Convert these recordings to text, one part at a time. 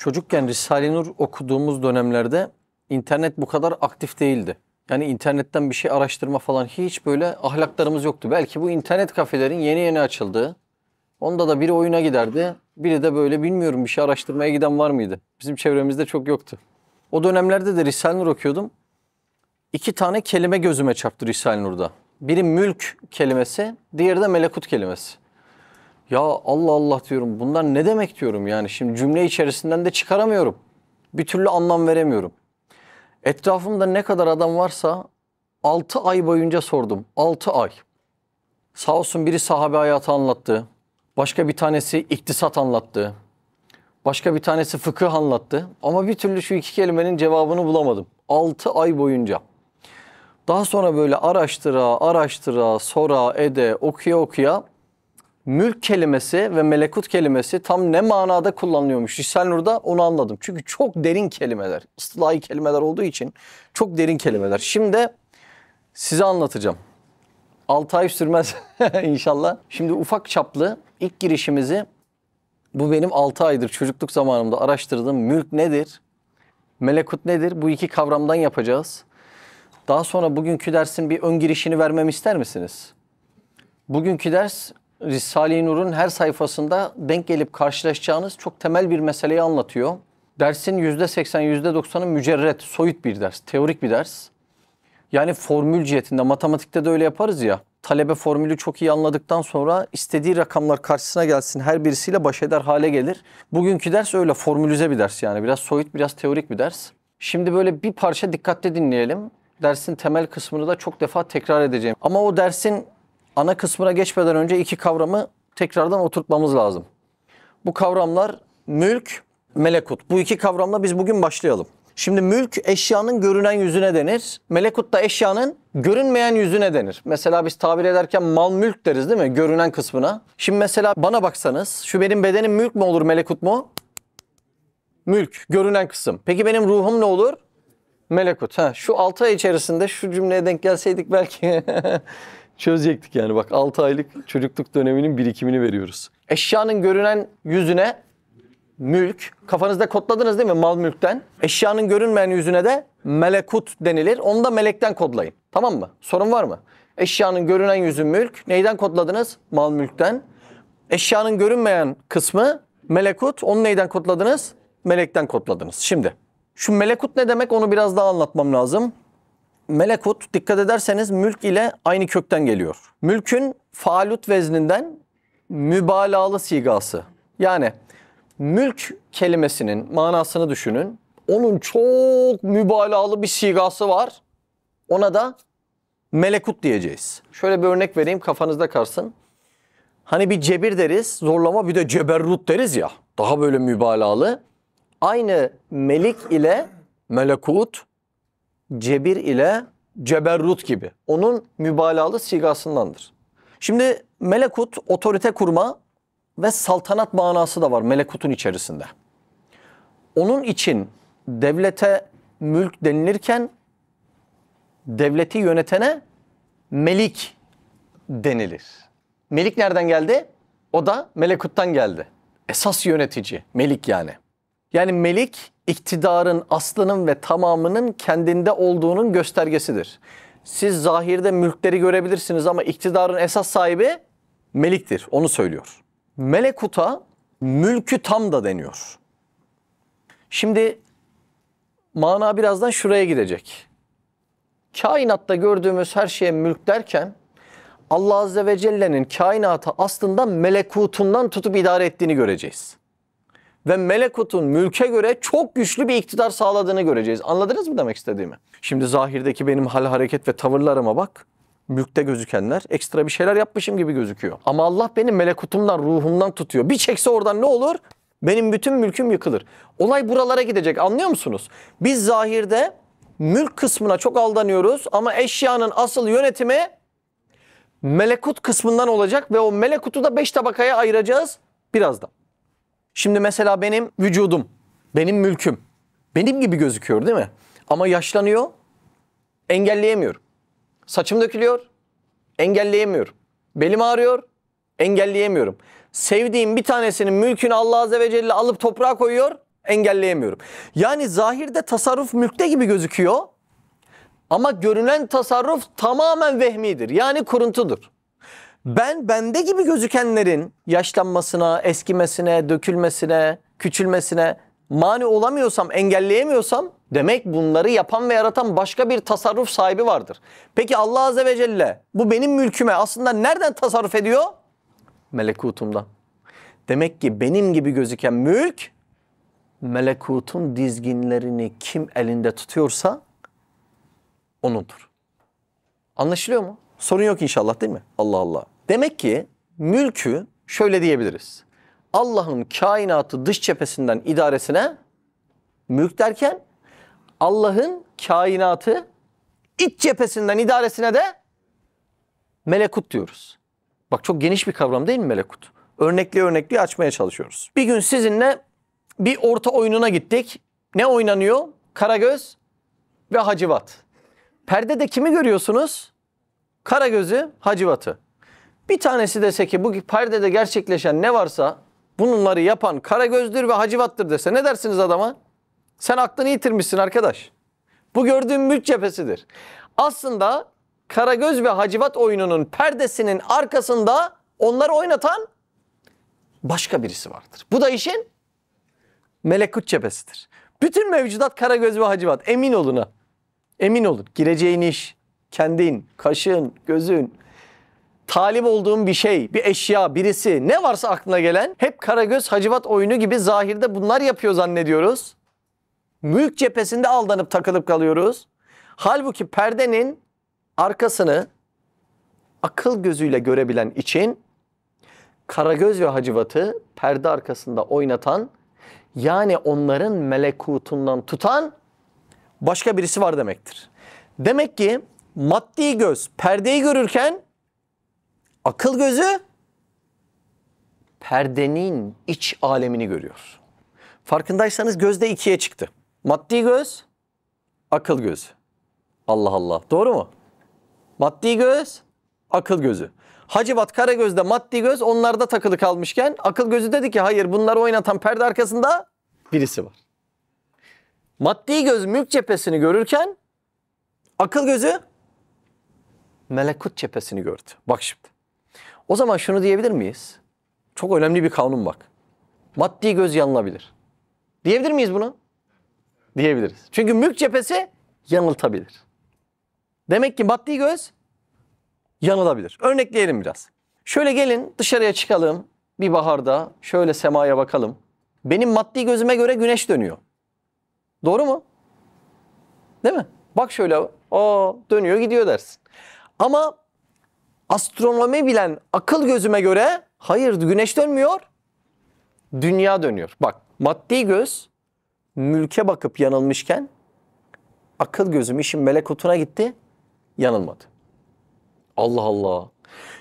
Çocukken Risale-i Nur okuduğumuz dönemlerde internet bu kadar aktif değildi. Yani internetten bir şey araştırma falan hiç böyle ahlaklarımız yoktu. Belki bu internet kafelerin yeni yeni açıldığı. Onda da biri oyuna giderdi. Biri de böyle bilmiyorum bir şey araştırmaya giden var mıydı? Bizim çevremizde çok yoktu. O dönemlerde de Risale-i Nur okuyordum. İki tane kelime gözüme çarptı Risale-i Nur'da. Biri mülk kelimesi, diğeri de melekut kelimesi. Ya Allah Allah diyorum, bunlar ne demek diyorum yani. Şimdi cümle içerisinden de çıkaramıyorum. Bir türlü anlam veremiyorum. Etrafımda ne kadar adam varsa 6 ay boyunca sordum. 6 ay. Sağ olsun biri sahabe hayatı anlattı. Başka bir tanesi iktisat anlattı. Başka bir tanesi fıkıh anlattı. Ama bir türlü şu iki kelimenin cevabını bulamadım. 6 ay boyunca. Daha sonra böyle araştıra, sora, ede, okuya mülk kelimesi ve melekut kelimesi tam ne manada kullanılıyormuş Risale-i Nur'da onu anladım. Çünkü çok derin kelimeler, ıslahi kelimeler olduğu için çok derin kelimeler. Şimdi size anlatacağım. 6 ay sürmez inşallah. Şimdi ufak çaplı ilk girişimizi, bu benim 6 aydır çocukluk zamanımda araştırdığım mülk nedir, melekut nedir, bu iki kavramdan yapacağız. Daha sonra bugünkü dersin bir ön girişini vermemi ister misiniz? Bugünkü ders Risale-i Nur'un her sayfasında denk gelip karşılaşacağınız çok temel bir meseleyi anlatıyor. Dersin %80, %90'ı mücerret, soyut bir ders, teorik bir ders. Yani formül cihetinde, matematikte de öyle yaparız ya. Talebe formülü çok iyi anladıktan sonra istediği rakamlar karşısına gelsin, her birisiyle baş eder hale gelir. Bugünkü ders öyle formülize bir ders yani. Biraz soyut, biraz teorik bir ders. Şimdi böyle bir parça dikkatli dinleyelim. Dersin temel kısmını da çok defa tekrar edeceğim. Ama o dersin ana kısmına geçmeden önce iki kavramı tekrardan oturtmamız lazım. Bu kavramlar mülk, melekut. Bu iki kavramla biz bugün başlayalım. Şimdi mülk eşyanın görünen yüzüne denir. Melekut da eşyanın görünmeyen yüzüne denir. Mesela biz tabir ederken mal mülk deriz değil mi? Görünen kısmına. Şimdi mesela bana baksanız şu benim bedenim mülk mü olur, melekut mu? Mülk, görünen kısım. Peki benim ruhum ne olur? Melekut. Şu 6 ay içerisinde şu cümleye denk gelseydik belki çözecektik yani. Bak 6 aylık çocukluk döneminin birikimini veriyoruz. Eşyanın görünen yüzüne mülk. Kafanızda kodladınız değil mi mal mülkten? Eşyanın görünmeyen yüzüne de melekut denilir. Onu da melekten kodlayın. Tamam mı? Sorun var mı? Eşyanın görünen yüzü mülk. Neyden kodladınız? Mal mülkten. Eşyanın görünmeyen kısmı melekut. Onu neyden kodladınız? Melekten kodladınız. Şimdi şu melekut ne demek, onu biraz daha anlatmam lazım. Melekut, dikkat ederseniz mülk ile aynı kökten geliyor. Mülkün faalut vezninden mübalağalı sigası. Yani mülk kelimesinin manasını düşünün. Onun çok mübalağalı bir sigası var. Ona da melekut diyeceğiz. Şöyle bir örnek vereyim, kafanızda kalsın. Hani bir cebir deriz, zorlama, bir de ceberrut deriz ya. Daha böyle mübalağalı. Aynı melik ile melekut, cebir ile ceberrut gibi. Onun mübalağalı sigasındandır. Şimdi melekut otorite kurma ve saltanat manası da var melekutun içerisinde. Onun için devlete mülk denilirken devleti yönetene melik denilir. Melik nereden geldi? O da melekuttan geldi. Esas yönetici, melik yani. Yani melik iktidarın aslının ve tamamının kendinde olduğunun göstergesidir. Siz zahirde mülkleri görebilirsiniz ama iktidarın esas sahibi meliktir. Onu söylüyor. Melekuta mülkü tam da deniyor. Şimdi mana birazdan şuraya gidecek. Kainatta gördüğümüz her şeye mülk derken Allah Azze ve Celle'nin kainata aslında melekutundan tutup idare ettiğini göreceğiz. Ve melekutun mülke göre çok güçlü bir iktidar sağladığını göreceğiz. Anladınız mı demek istediğimi? Şimdi zahirdeki benim hal, hareket ve tavırlarıma bak. Mülkte gözükenler ekstra bir şeyler yapmışım gibi gözüküyor. Ama Allah beni melekutumdan, ruhumdan tutuyor. Bir çekse oradan ne olur? Benim bütün mülküm yıkılır. Olay buralara gidecek, anlıyor musunuz? Biz zahirde mülk kısmına çok aldanıyoruz ama eşyanın asıl yönetimi melekut kısmından olacak ve o melekutu da 5 tabakaya ayıracağız birazdan. Şimdi mesela benim vücudum, benim mülküm, benim gibi gözüküyor değil mi? Ama yaşlanıyor, engelleyemiyorum. Saçım dökülüyor, engelleyemiyorum. Belim ağrıyor, engelleyemiyorum. Sevdiğim bir tanesinin mülkünü Allah Azze ve Celle alıp toprağa koyuyor, engelleyemiyorum. Yani zahirde tasarruf mülkte gibi gözüküyor. Ama görünen tasarruf tamamen vehmidir. Yani kuruntudur. Ben bende gibi gözükenlerin yaşlanmasına, eskimesine, dökülmesine, küçülmesine mani olamıyorsam, engelleyemiyorsam demek bunları yapan ve yaratan başka bir tasarruf sahibi vardır. Peki Allah Azze ve Celle bu benim mülküme aslında nereden tasarruf ediyor? Melekutumdan. Demek ki benim gibi gözüken mülk melekutun dizginlerini kim elinde tutuyorsa onundur. Anlaşılıyor mu? Sorun yok inşallah değil mi? Allah Allah. Demek ki mülkü şöyle diyebiliriz. Allah'ın kainatı dış cephesinden idaresine mülk derken Allah'ın kainatı iç cephesinden idaresine de melekut diyoruz. Bak çok geniş bir kavram değil mi melekut? Örnekli açmaya çalışıyoruz. Bir gün sizinle bir orta oyununa gittik. Ne oynanıyor? Karagöz ve Hacivat. Perdede kimi görüyorsunuz? Karagöz'ü, Hacivat'ı. Bir tanesi dese ki bu perdede gerçekleşen ne varsa bunları yapan Karagöz'dür ve Hacivat'tır dese ne dersiniz adama? Sen aklını yitirmişsin arkadaş. Bu gördüğün mülk cephesidir. Aslında Karagöz ve Hacivat oyununun perdesinin arkasında onları oynatan başka birisi vardır. Bu da işin melekut cephesidir. Bütün mevcudat Karagöz ve Hacivat. Emin olun ha. Emin olun. Gireceğin iş, kendin, kaşın, gözün, talip olduğun bir şey, bir eşya, birisi ne varsa aklına gelen hep Karagöz, Hacivat oyunu gibi zahirde bunlar yapıyor zannediyoruz. Mülk cephesinde aldanıp takılıp kalıyoruz. Halbuki perdenin arkasını akıl gözüyle görebilen için Karagöz ve Hacivat'ı perde arkasında oynatan, yani onların melekutundan tutan başka birisi var demektir. Demek ki maddi göz perdeyi görürken akıl gözü perdenin iç alemini görüyor. Farkındaysanız gözde ikiye çıktı. Maddi göz, akıl gözü. Allah Allah. Doğru mu? Maddi göz, akıl gözü. Hacivat, Karagöz'de maddi göz onlarda takılı kalmışken akıl gözü dedi ki hayır bunları oynatan perde arkasında birisi var. Maddi göz mülk cephesini görürken akıl gözü melekut cephesini gördü. Bak şimdi. O zaman şunu diyebilir miyiz? Çok önemli bir kanun bak. Maddi göz yanılabilir. Diyebilir miyiz bunu? Diyebiliriz. Çünkü mülk cephesi yanıltabilir. Demek ki maddi göz yanılabilir. Örnekleyelim biraz. Şöyle gelin dışarıya çıkalım. Bir baharda şöyle semaya bakalım. Benim maddi gözüme göre güneş dönüyor. Doğru mu? Değil mi? Bak şöyle o dönüyor gidiyor dersin. Ama astronomi bilen akıl gözüme göre hayır güneş dönmüyor. Dünya dönüyor. Bak maddi göz mülke bakıp yanılmışken akıl gözüm işin melekutuna gitti, yanılmadı. Allah Allah.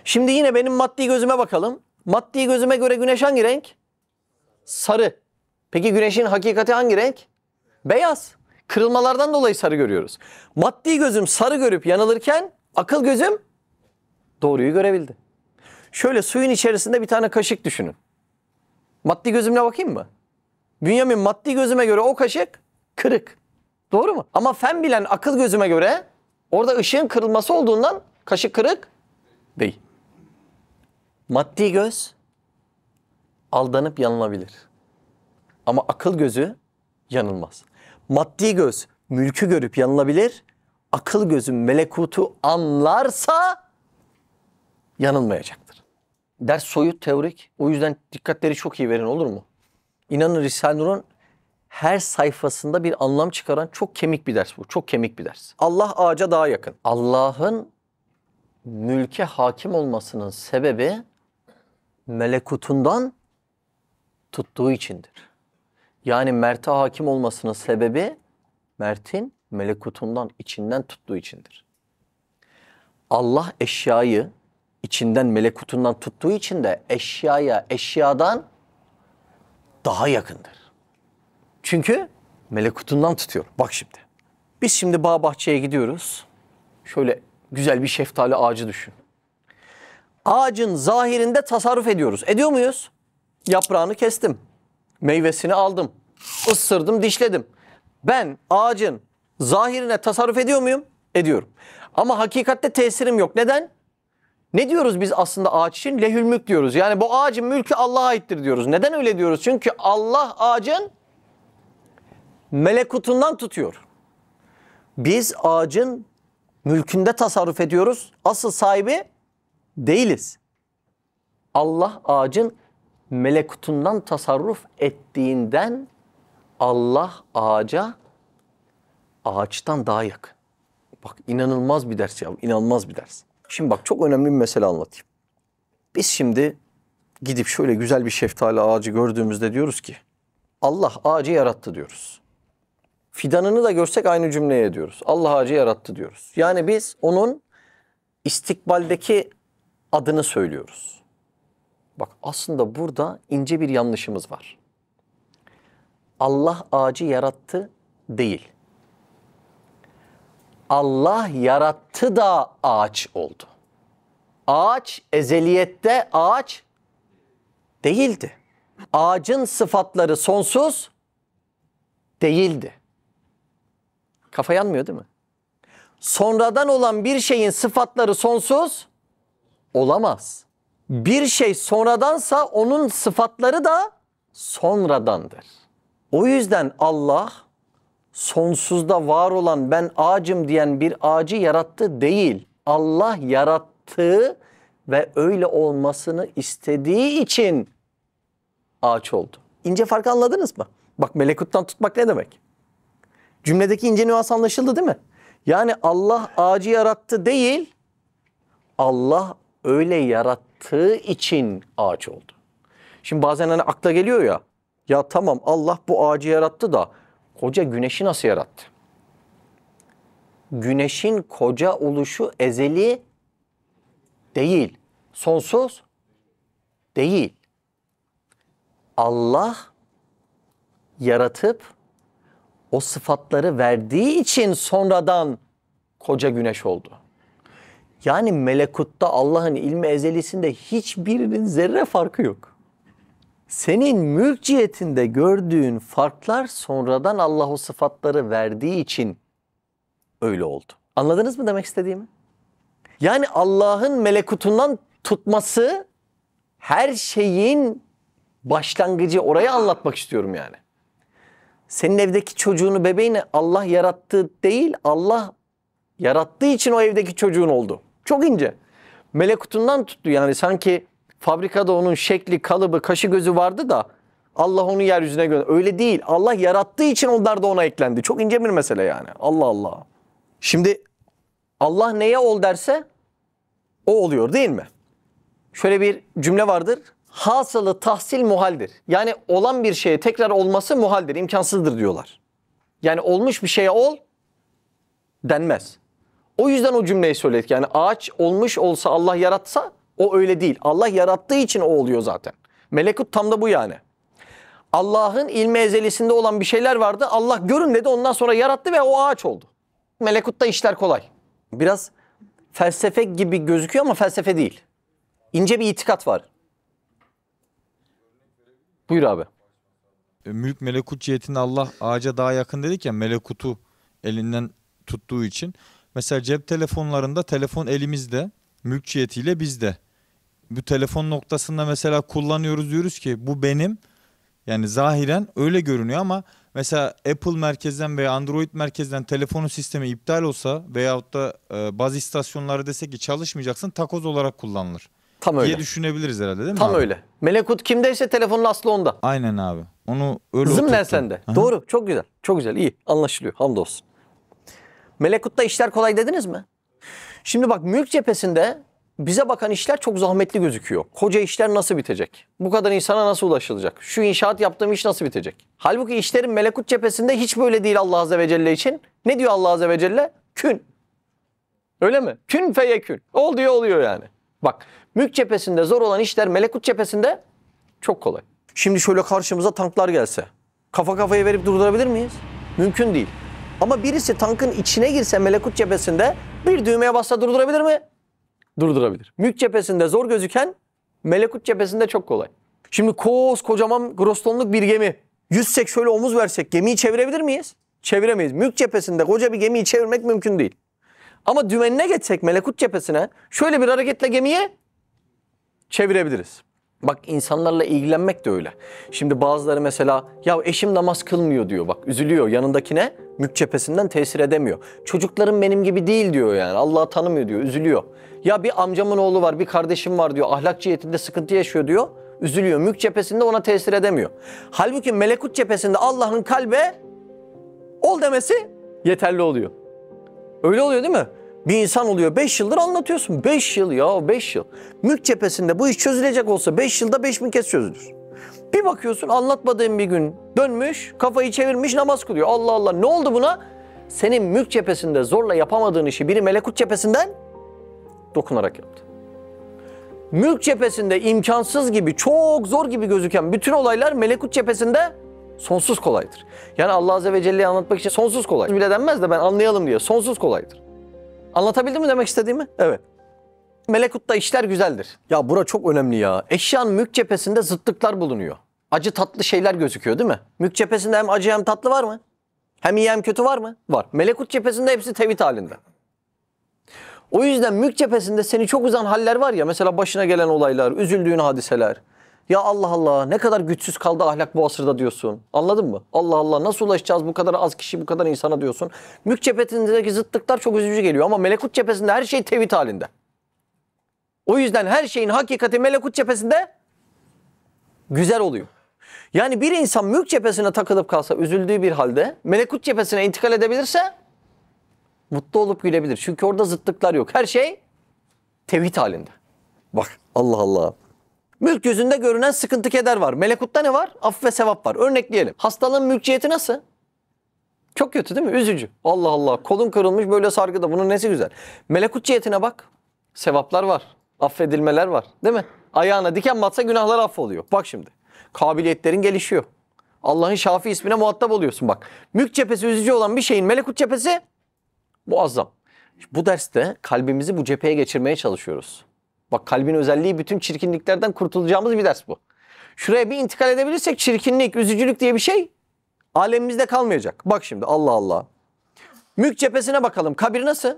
Şimdi yine benim maddi gözüme bakalım. Maddi gözüme göre güneş hangi renk? Sarı. Peki güneşin hakikati hangi renk? Beyaz. Kırılmalardan dolayı sarı görüyoruz. Maddi gözüm sarı görüp yanılırken akıl gözüm doğruyu görebildi. Şöyle suyun içerisinde bir tane kaşık düşünün. Maddi gözümle bakayım mı? Bünyamin maddi gözüme göre o kaşık kırık. Doğru mu? Ama fen bilen akıl gözüme göre orada ışığın kırılması olduğundan kaşık kırık değil. Maddi göz aldanıp yanılabilir. Ama akıl gözü yanılmaz. Maddi göz mülkü görüp yanılabilir. Akıl gözü melekutu anlarsa yanılmayacaktır. Ders soyut, teorik. O yüzden dikkatleri çok iyi verin, olur mu? İnanın Risale-i Nur'un her sayfasında bir anlam çıkaran çok kemik bir ders bu. Çok kemik bir ders. Allah ağaca daha yakın. Allah'ın mülke hakim olmasının sebebi melekutundan tuttuğu içindir. Yani Mert'e hakim olmasının sebebi Mert'in melekutundan, içinden tuttuğu içindir. Allah eşyayı içinden, melekutundan tuttuğu için de eşyaya, eşyadan daha yakındır. Çünkü melekutundan tutuyor. Bak şimdi. Biz şimdi bağ bahçeye gidiyoruz. Şöyle güzel bir şeftali ağacı düşün. Ağacın zahirinde tasarruf ediyoruz. Ediyor muyuz? Yaprağını kestim. Meyvesini aldım. Isırdım, dişledim. Ben ağacın zahirine tasarruf ediyor muyum? Ediyorum. Ama hakikatte tesirim yok. Neden? Ne diyoruz biz aslında ağaç için? Lehül mülk diyoruz. Yani bu ağacın mülkü Allah'a aittir diyoruz. Neden öyle diyoruz? Çünkü Allah ağacın melekutundan tutuyor. Biz ağacın mülkünde tasarruf ediyoruz. Asıl sahibi değiliz. Allah ağacın melekutundan tasarruf ettiğinden Allah ağaçtan daha yakın. Bak inanılmaz bir ders ya, inanılmaz bir ders. Şimdi bak çok önemli bir mesele anlatayım. Biz şimdi gidip şöyle güzel bir şeftali ağacı gördüğümüzde diyoruz ki Allah ağacı yarattı diyoruz. Fidanını da görsek aynı cümleye ediyoruz. Allah ağacı yarattı diyoruz. Yani biz onun istikbaldeki adını söylüyoruz. Bak aslında burada ince bir yanlışımız var. Allah ağacı yarattı değil. Allah yarattı da ağaç oldu. Ağaç ezeliyette ağaç değildi. Ağacın sıfatları sonsuz değildi. Kafa yanmıyor değil mi? Sonradan olan bir şeyin sıfatları sonsuz olamaz. Bir şey sonradansa onun sıfatları da sonradandır. O yüzden Allah sonsuzda var olan ben ağacım diyen bir ağacı yarattı değil. Allah yarattığı ve öyle olmasını istediği için ağaç oldu. İnce farkı anladınız mı? Bak melekuttan tutmak ne demek? Cümledeki ince nüans anlaşıldı değil mi? Yani Allah ağacı yarattı değil, Allah öyle yarattığı için ağaç oldu. Şimdi bazen hani akla geliyor ya, ya tamam Allah bu ağacı yarattı da koca güneşi nasıl yarattı? Güneşin koca oluşu ezeli değil, sonsuz değil. Allah yaratıp o sıfatları verdiği için sonradan koca güneş oldu. Yani melekutta Allah'ın ilmi ezelisinde hiçbirinin zerre farkı yok. Senin mülk cihetinde gördüğün farklar sonradan Allah o sıfatları verdiği için öyle oldu. Anladınız mı demek istediğimi? Yani Allah'ın melekutundan tutması her şeyin başlangıcı, orayı anlatmak istiyorum yani. Senin evdeki çocuğunu, bebeğini Allah yarattı değil, Allah yarattığı için o evdeki çocuğun oldu. Çok ince. Melekutundan tuttu yani sanki fabrikada onun şekli, kalıbı, kaşı gözü vardı da Allah onu yeryüzüne gönderdi. Öyle değil. Allah yarattığı için onlar da ona eklendi. Çok ince bir mesele yani. Allah Allah. Şimdi Allah neye ol derse o oluyor değil mi? Şöyle bir cümle vardır. Hasılı tahsil muhaldir. Yani olan bir şeye tekrar olması muhaldir, imkansızdır diyorlar. Yani olmuş bir şeye ol denmez. O yüzden o cümleyi söyledik. Yani ağaç olmuş olsa Allah yaratsa o öyle değil. Allah yarattığı için o oluyor zaten. Melekut tam da bu yani. Allah'ın ilmi ezelisinde olan bir şeyler vardı. Allah görün dedi ondan sonra yarattı ve o ağaç oldu. Melekutta işler kolay. Biraz felsefe gibi gözüküyor ama felsefe değil. İnce bir itikat var. Buyur abi. Mülk melekut cihetinde Allah ağaca daha yakın dedik ya, melekutu elinden tuttuğu için. Mesela cep telefonlarında telefon elimizde, mülk cihetiyle bizde. Bu telefon noktasında mesela kullanıyoruz, diyoruz ki bu benim. Yani zahiren öyle görünüyor ama mesela Apple merkezden veya Android merkezden telefonun sistemi iptal olsa veyahut da bazı istasyonları desek ki çalışmayacaksın, takoz olarak kullanılır. Tam öyle. Diye düşünebiliriz herhalde değil mi Tam abi? öyle. Melekut kimdeyse telefonun aslı onda. Aynen abi. Onu öyle Zımnen oturttum. sende. Aha. Doğru. Çok güzel. Çok güzel. İyi. Anlaşılıyor. Hamdolsun. Melekutta işler kolay dediniz mi? Şimdi bak mülk cephesinde bize bakan işler çok zahmetli gözüküyor. Koca işler nasıl bitecek? Bu kadar insana nasıl ulaşılacak? Şu inşaat yaptığım iş nasıl bitecek? Halbuki işlerin melekut cephesinde hiç böyle değil Allah Azze ve Celle için. Ne diyor Allah Azze ve Celle? Kün. Öyle mi? Kün feyekün. Ol diyor oluyor yani. Bak mülk cephesinde zor olan işler melekut cephesinde çok kolay. Şimdi şöyle karşımıza tanklar gelse kafa kafaya verip durdurabilir miyiz? Mümkün değil. Ama birisi tankın içine girse melekut cephesinde bir düğmeye bassa durdurabilir mi? Durdurabilir. Mülk cephesinde zor gözüken melekut cephesinde çok kolay. Şimdi kocaman grostonluk bir gemi Yüzsek şöyle omuz versek gemiyi çevirebilir miyiz? Çeviremeyiz. Mülk cephesinde koca bir gemiyi çevirmek mümkün değil. Ama dümenine geçsek melekut cephesine şöyle bir hareketle gemiyi çevirebiliriz. Bak insanlarla ilgilenmek de öyle. Şimdi bazıları mesela ya eşim namaz kılmıyor diyor, bak üzülüyor yanındakine, mülk cephesinden tesir edemiyor. Çocuklarım benim gibi değil diyor, yani Allah'ı tanımıyor diyor, üzülüyor. Ya bir amcamın oğlu var, bir kardeşim var diyor, ahlak cihetinde sıkıntı yaşıyor diyor, üzülüyor. Mülk cephesinde ona tesir edemiyor. Halbuki melekut cephesinde Allah'ın kalbe ol demesi yeterli oluyor. Öyle oluyor değil mi? Bir insan oluyor 5 yıldır anlatıyorsun. 5 yıl ya, 5 yıl. Mülk cephesinde bu iş çözülecek olsa 5 yılda 5000 kez çözülür. Bir bakıyorsun anlatmadığın bir gün dönmüş, kafayı çevirmiş, namaz kılıyor. Allah Allah, ne oldu buna? Senin mülk cephesinde zorla yapamadığın işi biri melekut cephesinden dokunarak yaptı. Mülk cephesinde imkansız gibi, çok zor gibi gözüken bütün olaylar melekut cephesinde sonsuz kolaydır. Yani Allah Azze ve Celle'yi anlatmak için sonsuz kolay bile denmez de ben anlayalım diye sonsuz kolaydır. Anlatabildim mi demek istediğimi? Evet. Melekutta işler güzeldir. Ya bura çok önemli ya. Eşyanın mülk cephesinde zıtlıklar bulunuyor. Acı tatlı şeyler gözüküyor değil mi? Mülk cephesinde hem acı hem tatlı var mı? Hem iyi hem kötü var mı? Var. Melekut cephesinde hepsi tevhid halinde. O yüzden mülk cephesinde seni çok üzen haller var ya, mesela başına gelen olaylar, üzüldüğün hadiseler. Ya Allah Allah, ne kadar güçsüz kaldı ahlak bu asırda diyorsun. Anladın mı? Allah Allah, nasıl ulaşacağız bu kadar az kişi, bu kadar insana diyorsun. Mülk cephesindeki zıtlıklar çok üzücü geliyor ama melekut cephesinde her şey tevhid halinde. O yüzden her şeyin hakikati melekut cephesinde güzel oluyor. Yani bir insan mülk cephesine takılıp kalsa üzüldüğü bir halde melekut cephesine intikal edebilirse mutlu olup gülebilir. Çünkü orada zıtlıklar yok. Her şey tevhid halinde. Bak Allah Allah. Mülk yüzünde görünen sıkıntı keder var. Melekutta ne var? Af ve sevap var. Örnekleyelim. Hastalığın mülk ciheti nasıl? Çok kötü değil mi? Üzücü. Allah Allah. Kolun kırılmış böyle sargıda. Bunun nesi güzel? Melekut cihetine bak. Sevaplar var. Affedilmeler var. Değil mi? Ayağına diken batsa günahlar affoluyor. Bak şimdi. Kabiliyetlerin gelişiyor. Allah'ın Şafi ismine muhatap oluyorsun bak. Mülk cephesi üzücü olan bir şeyin melekut cephesi muazzam. Bu derste kalbimizi bu cepheye geçirmeye çalışıyoruz. Bak kalbin özelliği bütün çirkinliklerden kurtulacağımız bir ders bu. Şuraya bir intikal edebilirsek çirkinlik, üzücülük diye bir şey alemimizde kalmayacak. Bak şimdi Allah Allah. Mülk cephesine bakalım. Kabir nasıl?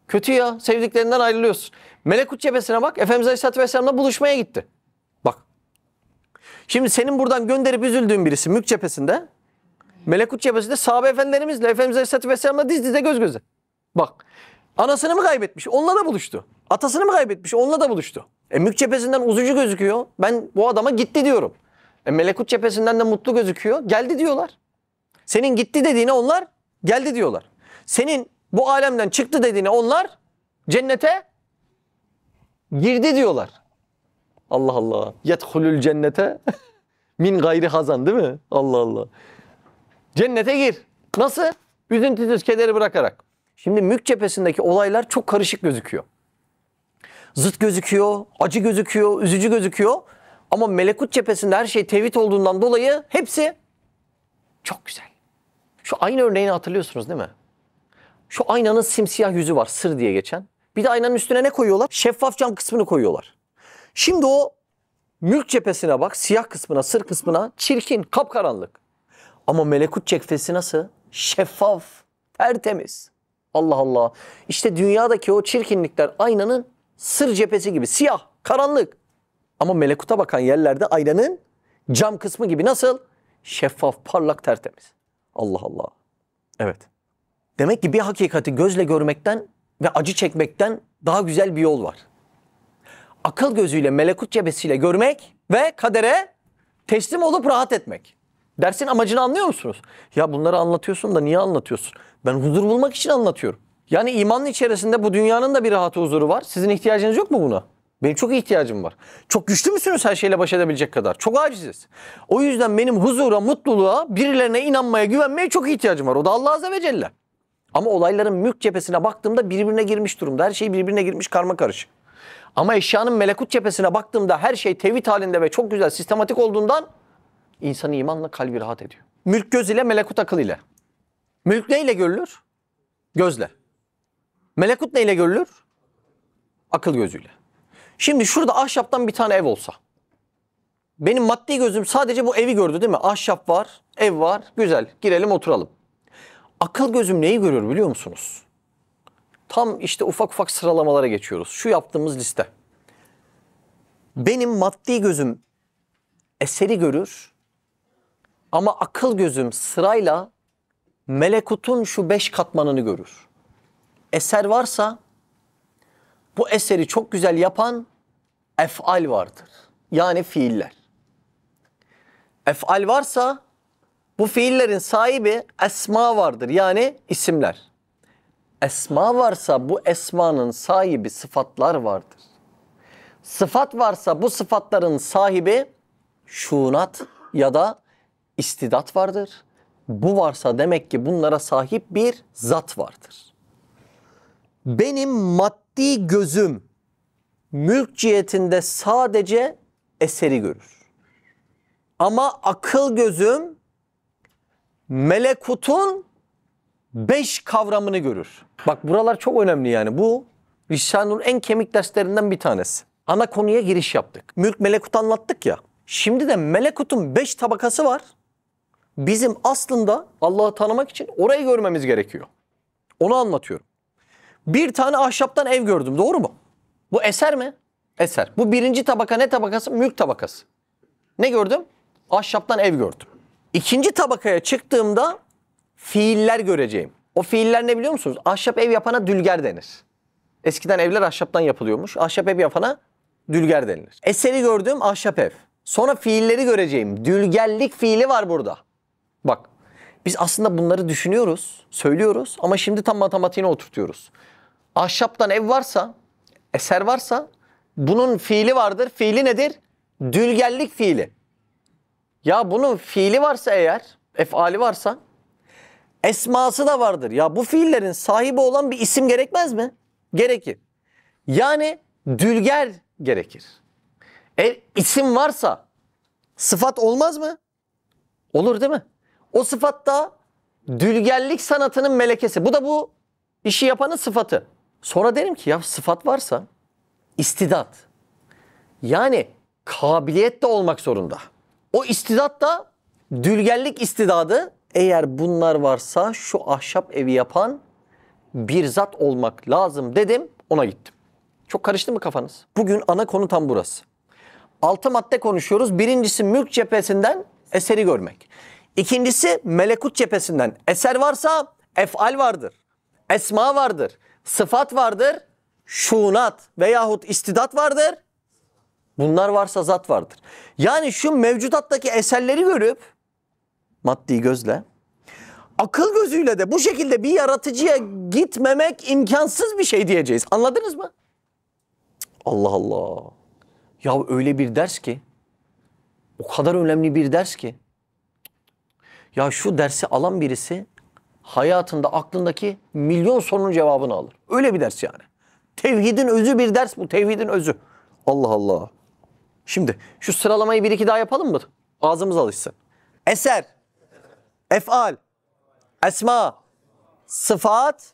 Kötü ya. Sevdiklerinden ayrılıyorsun. Melekut cephesine bak. Efendimiz Aleyhisselatü Vesselam'la buluşmaya gitti. Bak. Şimdi senin buradan gönderip üzüldüğün birisi mülk cephesinde. Melekut cephesinde sahabe efendilerimizle Efendimiz Aleyhisselatü Vesselam'la diz dize göz göze. Bak. Anasını mı kaybetmiş? Onunla da buluştu. Atasını mı kaybetmiş? Onunla da buluştu. Mülk cephesinden uzucu gözüküyor. Ben bu adama gitti diyorum. Melekut cephesinden de mutlu gözüküyor. Geldi diyorlar. Senin gitti dediğine onlar geldi diyorlar. Senin bu alemden çıktı dediğine onlar cennete girdi diyorlar. Allah Allah. Yedhulul cennete min gayri hazan değil mi? Allah Allah. Cennete gir. Nasıl? Üzüntüsüz, kederi bırakarak. Şimdi mülk cephesindeki olaylar çok karışık gözüküyor. Zıt gözüküyor, acı gözüküyor, üzücü gözüküyor. Ama melekut cephesinde her şey tevhid olduğundan dolayı hepsi çok güzel. Şu ayna örneğini hatırlıyorsunuz değil mi? Şu aynanın simsiyah yüzü var, sır diye geçen. Bir de aynanın üstüne ne koyuyorlar? Şeffaf cam kısmını koyuyorlar. Şimdi o mülk cephesine bak, siyah kısmına, sır kısmına çirkin, kapkaranlık. Ama melekut cephesi nasıl? Şeffaf, tertemiz. Allah Allah. İşte dünyadaki o çirkinlikler aynanın sır cephesi gibi siyah, karanlık. Ama melekuta bakan yerlerde aynanın cam kısmı gibi nasıl? Şeffaf, parlak, tertemiz. Allah Allah. Evet. Demek ki bir hakikati gözle görmekten ve acı çekmekten daha güzel bir yol var. Akıl gözüyle, melekut cephesiyle görmek ve kadere teslim olup rahat etmek. Dersin amacını anlıyor musunuz? Ya bunları anlatıyorsun da niye anlatıyorsun? Ben huzur bulmak için anlatıyorum. Yani imanın içerisinde bu dünyanın da bir rahatı, huzuru var. Sizin ihtiyacınız yok mu buna? Benim çok ihtiyacım var. Çok güçlü müsünüz her şeyle baş edebilecek kadar? Çok aciziz. O yüzden benim huzura, mutluluğa, birilerine inanmaya, güvenmeye çok ihtiyacım var. O da Allah Azze ve Celle. Ama olayların mülk cephesine baktığımda birbirine girmiş durumda. Her şey birbirine girmiş, karma karışık. Ama eşyanın melekut cephesine baktığımda her şey tevhid halinde ve çok güzel, sistematik olduğundan insan imanla kalbi rahat ediyor. Mülk göz ile, melekut akıl ile. Mülk neyle görülür? Gözle. Melekut neyle görülür? Akıl gözüyle. Şimdi şurada ahşaptan bir tane ev olsa. Benim maddi gözüm sadece bu evi gördü değil mi? Ahşap var, ev var, güzel. Girelim oturalım. Akıl gözüm neyi görüyor biliyor musunuz? Tam işte ufak ufak sıralamalara geçiyoruz. Şu yaptığımız liste. Benim maddi gözüm eseri görür ama akıl gözüm sırayla melekutun şu 5 katmanını görür. Eser varsa bu eseri çok güzel yapan ef'al vardır. Yani fiiller. Ef'al varsa bu fiillerin sahibi esma vardır. Yani isimler. Esma varsa bu esmanın sahibi sıfatlar vardır. Sıfat varsa bu sıfatların sahibi şuunat ya da istidat vardır. Bu varsa demek ki bunlara sahip bir zat vardır. Benim maddi gözüm mülk cihetinde sadece eseri görür. Ama akıl gözüm melekutun 5 kavramını görür. Bak buralar çok önemli yani. Bu Risale-i en kemik derslerinden bir tanesi. Ana konuya giriş yaptık. Mülk melekut anlattık ya. Şimdi de melekutun 5 tabakası var. Bizim aslında Allah'ı tanımak için orayı görmemiz gerekiyor. Onu anlatıyorum. Bir tane ahşaptan ev gördüm, doğru mu? Bu eser mi? Eser. Bu birinci tabaka ne tabakası? Mülk tabakası. Ne gördüm? Ahşaptan ev gördüm. İkinci tabakaya çıktığımda fiiller göreceğim. O fiiller ne biliyor musunuz? Ahşap ev yapana dülger denir. Eskiden evler ahşaptan yapılıyormuş. Ahşap ev yapana dülger denilir. Eseri gördüğüm ahşap ev. Sonra fiilleri göreceğim. Dülgerlik fiili var burada. Bak, biz aslında bunları düşünüyoruz, söylüyoruz ama şimdi tam matematiğine oturtuyoruz. Ahşaptan ev varsa, eser varsa bunun fiili vardır. Fiili nedir? Dülgerlik fiili. Ya bunun fiili varsa eğer, efali varsa esması da vardır. Ya bu fiillerin sahibi olan bir isim gerekmez mi? Gerekir. Yani dülger gerekir. İsim varsa sıfat olmaz mı? Olur değil mi? O sıfat da dülgerlik sanatının melekesi. Bu da bu işi yapanın sıfatı. Sonra derim ki ya sıfat varsa istidat. Yani kabiliyet de olmak zorunda. O istidat da dülgerlik istidadı. Eğer bunlar varsa şu ahşap evi yapan bir zat olmak lazım dedim, ona gittim. Çok karıştı mı kafanız? Bugün ana konu tam burası. 6 madde konuşuyoruz. Birincisi mülk cephesinden eseri görmek. İkincisi melekut cephesinden eser varsa ef'al vardır. Esma vardır. Sıfat vardır. Şunat veyahut istidat vardır. Bunlar varsa zat vardır. Yani şu mevcudattaki eserleri görüp maddi gözle, akıl gözüyle de bu şekilde bir yaratıcıya gitmemek imkansız bir şey diyeceğiz. Anladınız mı? Allah Allah. Ya öyle bir ders ki, o kadar önemli bir ders ki. Ya şu dersi alan birisi hayatında aklındaki milyon sorunun cevabını alır. Öyle bir ders yani. Tevhidin özü bir ders bu. Tevhidin özü. Allah Allah. Şimdi şu sıralamayı bir iki daha yapalım mı? Ağzımız alışsın. Eser, ef'al, esma, sıfat,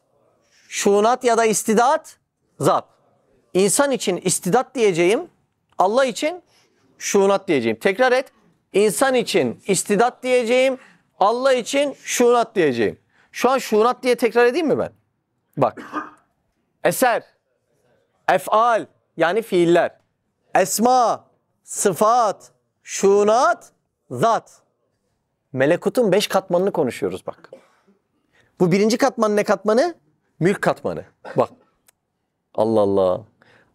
şunat ya da istidat, zat. İnsan için istidat diyeceğim, Allah için şunat diyeceğim. Tekrar et. İnsan için istidat diyeceğim, Allah için şunat diyeceğim. Şu an şunat diye tekrar edeyim mi ben? Bak. Eser, ef'al yani fiiller, esma, sıfat, şunat, zat. Melekutun 5 katmanını konuşuyoruz bak. Bu birinci katman ne katmanı? Mülk katmanı. Bak. Allah Allah.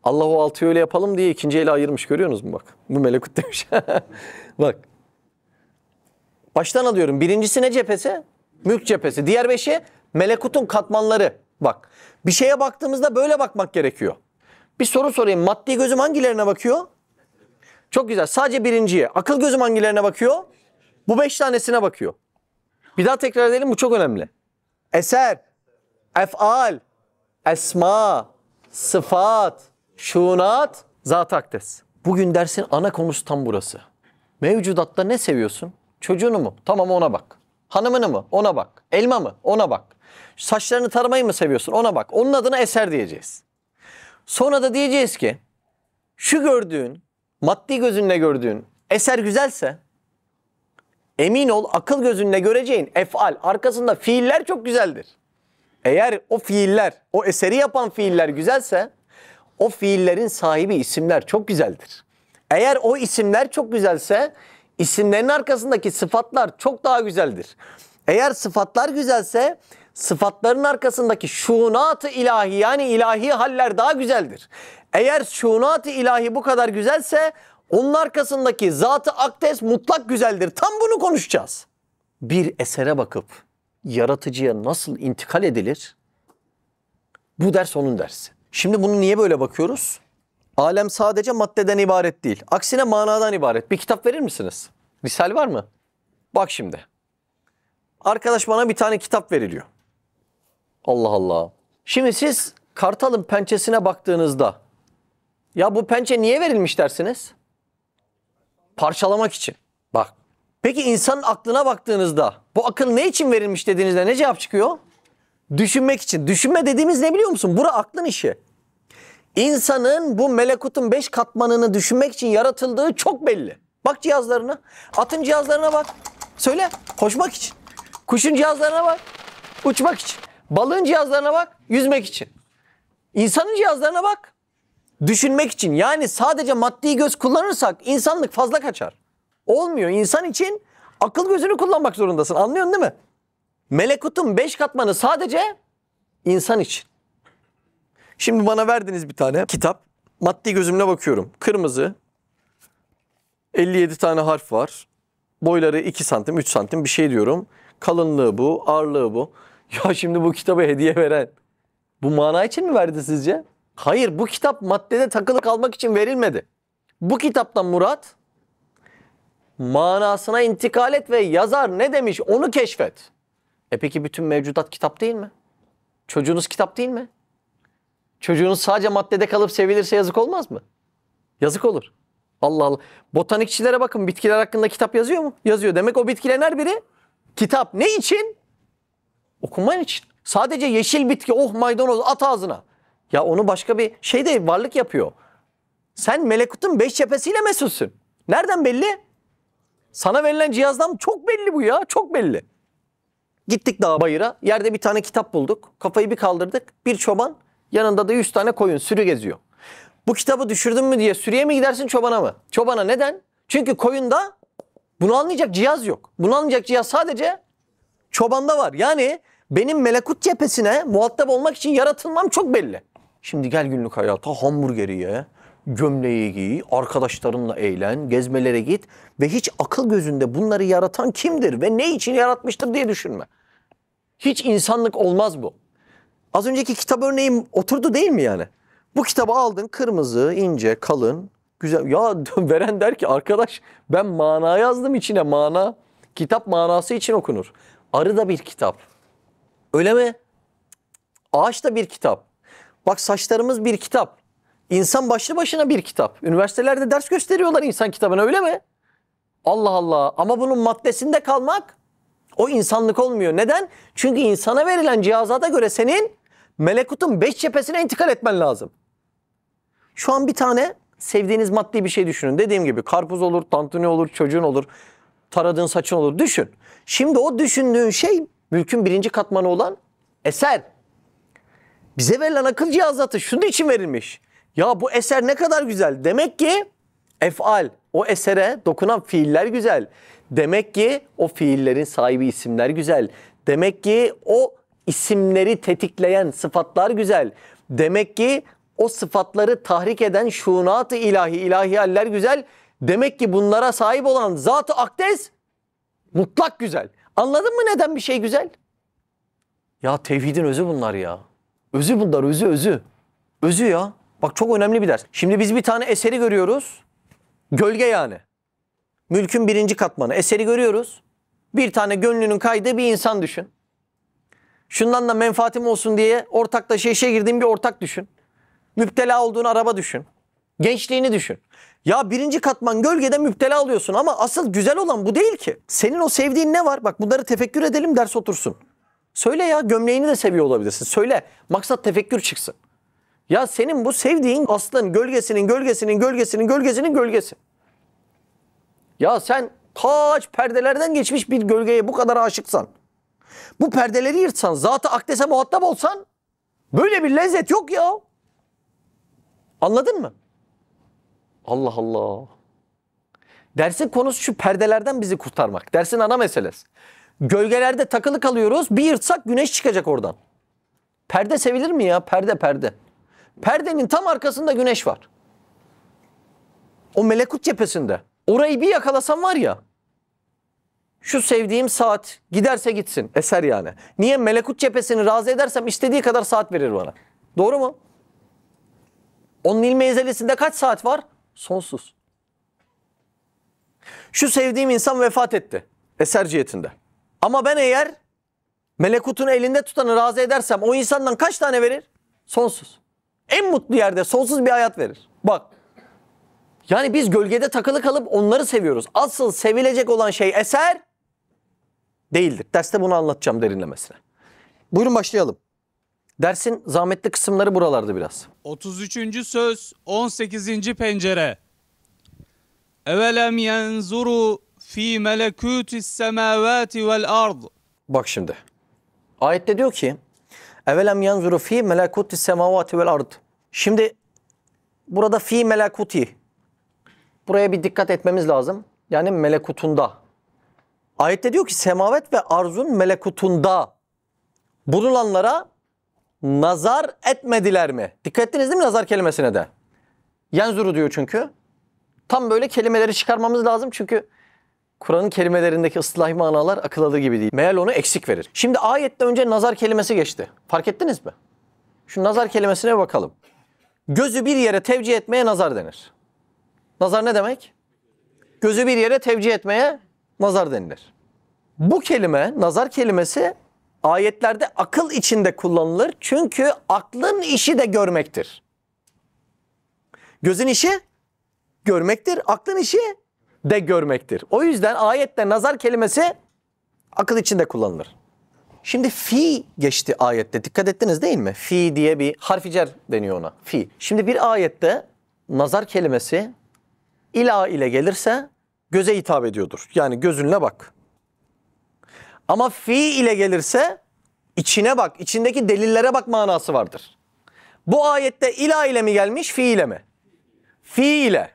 Allah o 6'yı öyle yapalım diye ikinci ele ayırmış, görüyorsunuz mu bak. Bu melekut demiş. Bak. Baştan alıyorum. Birincisi ne cephesi? Mülk cephesi. Diğer 5'i melekutun katmanları. Bak. Bir şeye baktığımızda böyle bakmak gerekiyor. Bir soru sorayım. Maddi gözüm hangilerine bakıyor? Çok güzel. Sadece birinciye. Akıl gözüm hangilerine bakıyor? Bu 5 tanesine bakıyor. Bir daha tekrar edelim. Bu çok önemli. Eser, ef'al, esma, sıfat, şunat, zat-ı akdes. Bugün dersin ana konusu tam burası. Mevcudatta ne seviyorsun? Çocuğunu mu? Tamam, ona bak. Hanımını mı? Ona bak. Elma mı? Ona bak. Saçlarını taramayı mı seviyorsun? Ona bak. Onun adına eser diyeceğiz. Sonra da diyeceğiz ki şu gördüğün, maddi gözünle gördüğün eser güzelse emin ol akıl gözünle göreceğin efal arkasında fiiller çok güzeldir. Eğer o fiiller, o eseri yapan fiiller güzelse o fiillerin sahibi isimler çok güzeldir. Eğer o isimler çok güzelse isimlerin arkasındaki sıfatlar çok daha güzeldir. Eğer sıfatlar güzelse sıfatların arkasındaki şuunat-ı ilahi yani ilahi haller daha güzeldir. Eğer şuunat-ı ilahi bu kadar güzelse onun arkasındaki zat-ı akdes mutlak güzeldir. Tam bunu konuşacağız. Bir esere bakıp yaratıcıya nasıl intikal edilir? Bu ders onun dersi. Şimdi bunu niye böyle bakıyoruz? Alem sadece maddeden ibaret değil. Aksine manadan ibaret. Bir kitap verir misiniz? Misal var mı? Bak şimdi. Arkadaş bana bir tane kitap veriliyor. Allah Allah. Şimdi siz kartalın pençesine baktığınızda ya bu pençe niye verilmiş dersiniz? Parçalamak için. Bak. Peki insanın aklına baktığınızda bu akıl ne için verilmiş dediğinizde ne cevap çıkıyor? Düşünmek için. Düşünme dediğimiz ne biliyor musun? Bura aklın işi. İnsanın bu melekutun 5 katmanını düşünmek için yaratıldığı çok belli. Bak cihazlarına. Atın cihazlarına bak. Söyle. Koşmak için. Kuşun cihazlarına bak. Uçmak için. Balığın cihazlarına bak. Yüzmek için. İnsanın cihazlarına bak. Düşünmek için. Yani sadece maddi göz kullanırsak insanlık fazla kaçar. Olmuyor. İnsan için akıl gözünü kullanmak zorundasın. Anlıyorsun değil mi? Melekutun 5 katmanı sadece insan için. Şimdi bana verdiniz bir tane kitap. Maddi gözümle bakıyorum. Kırmızı. 57 tane harf var. Boyları 2 santim, 3 santim bir şey diyorum. Kalınlığı bu, ağırlığı bu. Ya şimdi bu kitabı hediye veren bu mana için mi verdi sizce? Hayır, bu kitap maddede takılı kalmak için verilmedi. Bu kitaptan murat manasına intikal et ve yazar ne demiş onu keşfet. Peki bütün mevcudat kitap değil mi? Çocuğunuz kitap değil mi? Çocuğunuz sadece maddede kalıp sevilirse yazık olmaz mı? Yazık olur. Allah Allah. Botanikçilere bakın, bitkiler hakkında kitap yazıyor mu? Yazıyor. Demek o bitkilerin her biri kitap. Ne için? Okuman için. Sadece yeşil bitki, oh maydanoz at ağzına. Ya onu başka bir şey de varlık yapıyor. Sen melekutun 5 cephesiyle mesulsün. Nereden belli? Sana verilen cihazdan çok belli bu ya. Çok belli. Gittik dağa bayıra. Yerde bir tane kitap bulduk. Kafayı bir kaldırdık. Bir çoban, yanında da 100 tane koyun, sürü geziyor. Bu kitabı düşürdün mü diye sürüye mi gidersin çobana mı? Çobana neden? Çünkü koyunda bunu anlayacak cihaz yok. Bunu anlayacak cihaz sadece çobanda var. Yani benim melekut cephesine muhatap olmak için yaratılmam çok belli. Şimdi gel günlük hayata, hamburgeri ye, gömleği giy, arkadaşlarınla eğlen, gezmelere git ve hiç akıl gözünde bunları yaratan kimdir ve ne için yaratmıştır diye düşünme. Hiç insanlık olmaz bu. Az önceki kitap örneğim oturdu değil mi yani? Bu kitabı aldın, kırmızı, ince, kalın, güzel. Ya veren der ki arkadaş ben mana yazdım içine, mana. Kitap manası için okunur. Arı da bir kitap. Öyle mi? Ağaç da bir kitap. Bak saçlarımız bir kitap. İnsan başlı başına bir kitap. Üniversitelerde ders gösteriyorlar insan kitabına, öyle mi? Allah Allah. Ama bunun maddesinde kalmak o insanlık olmuyor. Neden? Çünkü insana verilen cihazata göre senin melekutun 5 cephesine intikal etmen lazım. Şu an bir tane sevdiğiniz maddi bir şey düşünün. Dediğim gibi karpuz olur, tantuni olur, çocuğun olur, taradığın saçın olur. Düşün. Şimdi o düşündüğün şey mülkün 1. katmanı olan eser. Bize verilen akıl cihazatı şunun için verilmiş. Ya bu eser ne kadar güzel. Demek ki efal, o esere dokunan fiiller güzel. Demek ki o fiillerin sahibi isimler güzel. Demek ki o isimleri tetikleyen sıfatlar güzel. Demek ki o sıfatları tahrik eden şuunat-ı ilahi haller güzel. Demek ki bunlara sahip olan zat-ı akdes mutlak güzel. Anladın mı neden bir şey güzel? Ya tevhidin özü bunlar ya. Özü bunlar, özü. Özü ya. Bak çok önemli bir ders. Şimdi biz bir tane eseri görüyoruz. Gölge yani. Mülkün 1. katmanı. Eseri görüyoruz. Bir tane gönlünün kaydığı bir insan düşün. Şundan da menfaatim olsun diye ortaklaşa işe girdiğin bir ortak düşün. Müptela olduğun araba düşün. Gençliğini düşün. Ya 1. katman gölgede müptela oluyorsun ama asıl güzel olan bu değil ki. Senin o sevdiğin ne var? Bak bunları tefekkür edelim, ders otursun. Söyle ya, gömleğini de seviyor olabilirsin. Söyle, maksat tefekkür çıksın. Ya senin bu sevdiğin aslın gölgesinin gölgesi. Ya sen kaç perdelerden geçmiş bir gölgeye bu kadar aşıksan, bu perdeleri yırtsan, Zat-ı Akdes'e muhatap olsan böyle bir lezzet yok ya. Anladın mı? Allah Allah. Dersin konusu şu, perdelerden bizi kurtarmak. Dersin ana meselesi. Gölgelerde takılı kalıyoruz. Bir yırtsak güneş çıkacak oradan. Perde sevilir mi ya? Perde perde. Perdenin tam arkasında güneş var. O melekut cephesinde. Orayı bir yakalasam var ya. Şu sevdiğim saat giderse gitsin. Eser yani. Niye? Melekut cephesini razı edersem istediği kadar saat verir bana. Doğru mu? Onun ilmi ezelisinde kaç saat var? Sonsuz. Şu sevdiğim insan vefat etti. Eser cihetinde. Ama ben eğer melekutunu elinde tutanı razı edersem o insandan kaç tane verir? Sonsuz. En mutlu yerde sonsuz bir hayat verir. Bak. Yani biz gölgede takılı kalıp onları seviyoruz. Asıl sevilecek olan şey eser değildir. Derste bunu anlatacağım derinlemesine. Buyurun başlayalım. Dersin zahmetli kısımları buralarda biraz. 33. söz 18. pencere. Evelem yenzuru fi melekutis semavati vel ard. Bak şimdi. Ayette diyor ki Evelem yanzuru fi melekuti semavati vel ard. Şimdi burada fi melekuti. Buraya bir dikkat etmemiz lazım. Yani melekutunda. Ayette diyor ki semavet ve arzun melekutunda bulunanlara nazar etmediler mi? Dikkat ettiniz değil mi nazar kelimesine de? Yanzuru diyor çünkü. Tam böyle kelimeleri çıkarmamız lazım çünkü Kur'an'ın kelimelerindeki ıslahi manalar akıl alır gibi değil. Meal onu eksik verir. Şimdi ayette önce nazar kelimesi geçti. Fark ettiniz mi? Şu nazar kelimesine bakalım. Gözü bir yere tevcih etmeye nazar denir. Nazar ne demek? Gözü bir yere tevcih etmeye nazar denilir. Bu kelime, nazar kelimesi ayetlerde akıl içinde kullanılır. Çünkü aklın işi de görmektir. Gözün işi görmektir, aklın işi de görmektir. O yüzden ayette nazar kelimesi akıl içinde kullanılır. Şimdi fi geçti ayette. Dikkat ettiniz değil mi? Fi diye bir harfi cer deniyor ona. Fi. Şimdi bir ayette nazar kelimesi ila ile gelirse göze hitap ediyordur. Yani gözünle bak. Ama fi ile gelirse içine bak, içindeki delillere bak manası vardır. Bu ayette ila ile mi gelmiş, fi ile mi? Fi ile.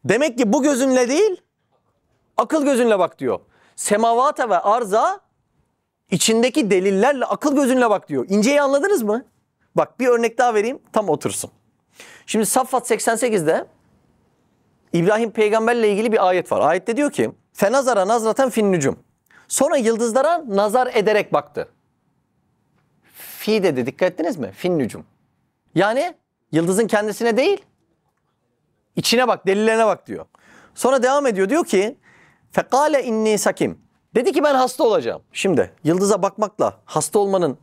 Demek ki bu gözünle değil, akıl gözünle bak diyor. Semavata ve arza içindeki delillerle akıl gözünle bak diyor. İnceyi anladınız mı? Bak bir örnek daha vereyim, tam otursun. Şimdi Saffat 88'de İbrahim peygamberle ilgili bir ayet var. Ayette diyor ki fenazara nazraten fin nucum. Sonra yıldızlara nazar ederek baktı. Fi dedi, dikkat ettiniz mi? Fin nucum. Yani yıldızın kendisine değil, içine bak, delillerine bak diyor. Sonra devam ediyor, diyor ki fekale inni sakim. Dedi ki ben hasta olacağım. Şimdi yıldıza bakmakla hasta olmanın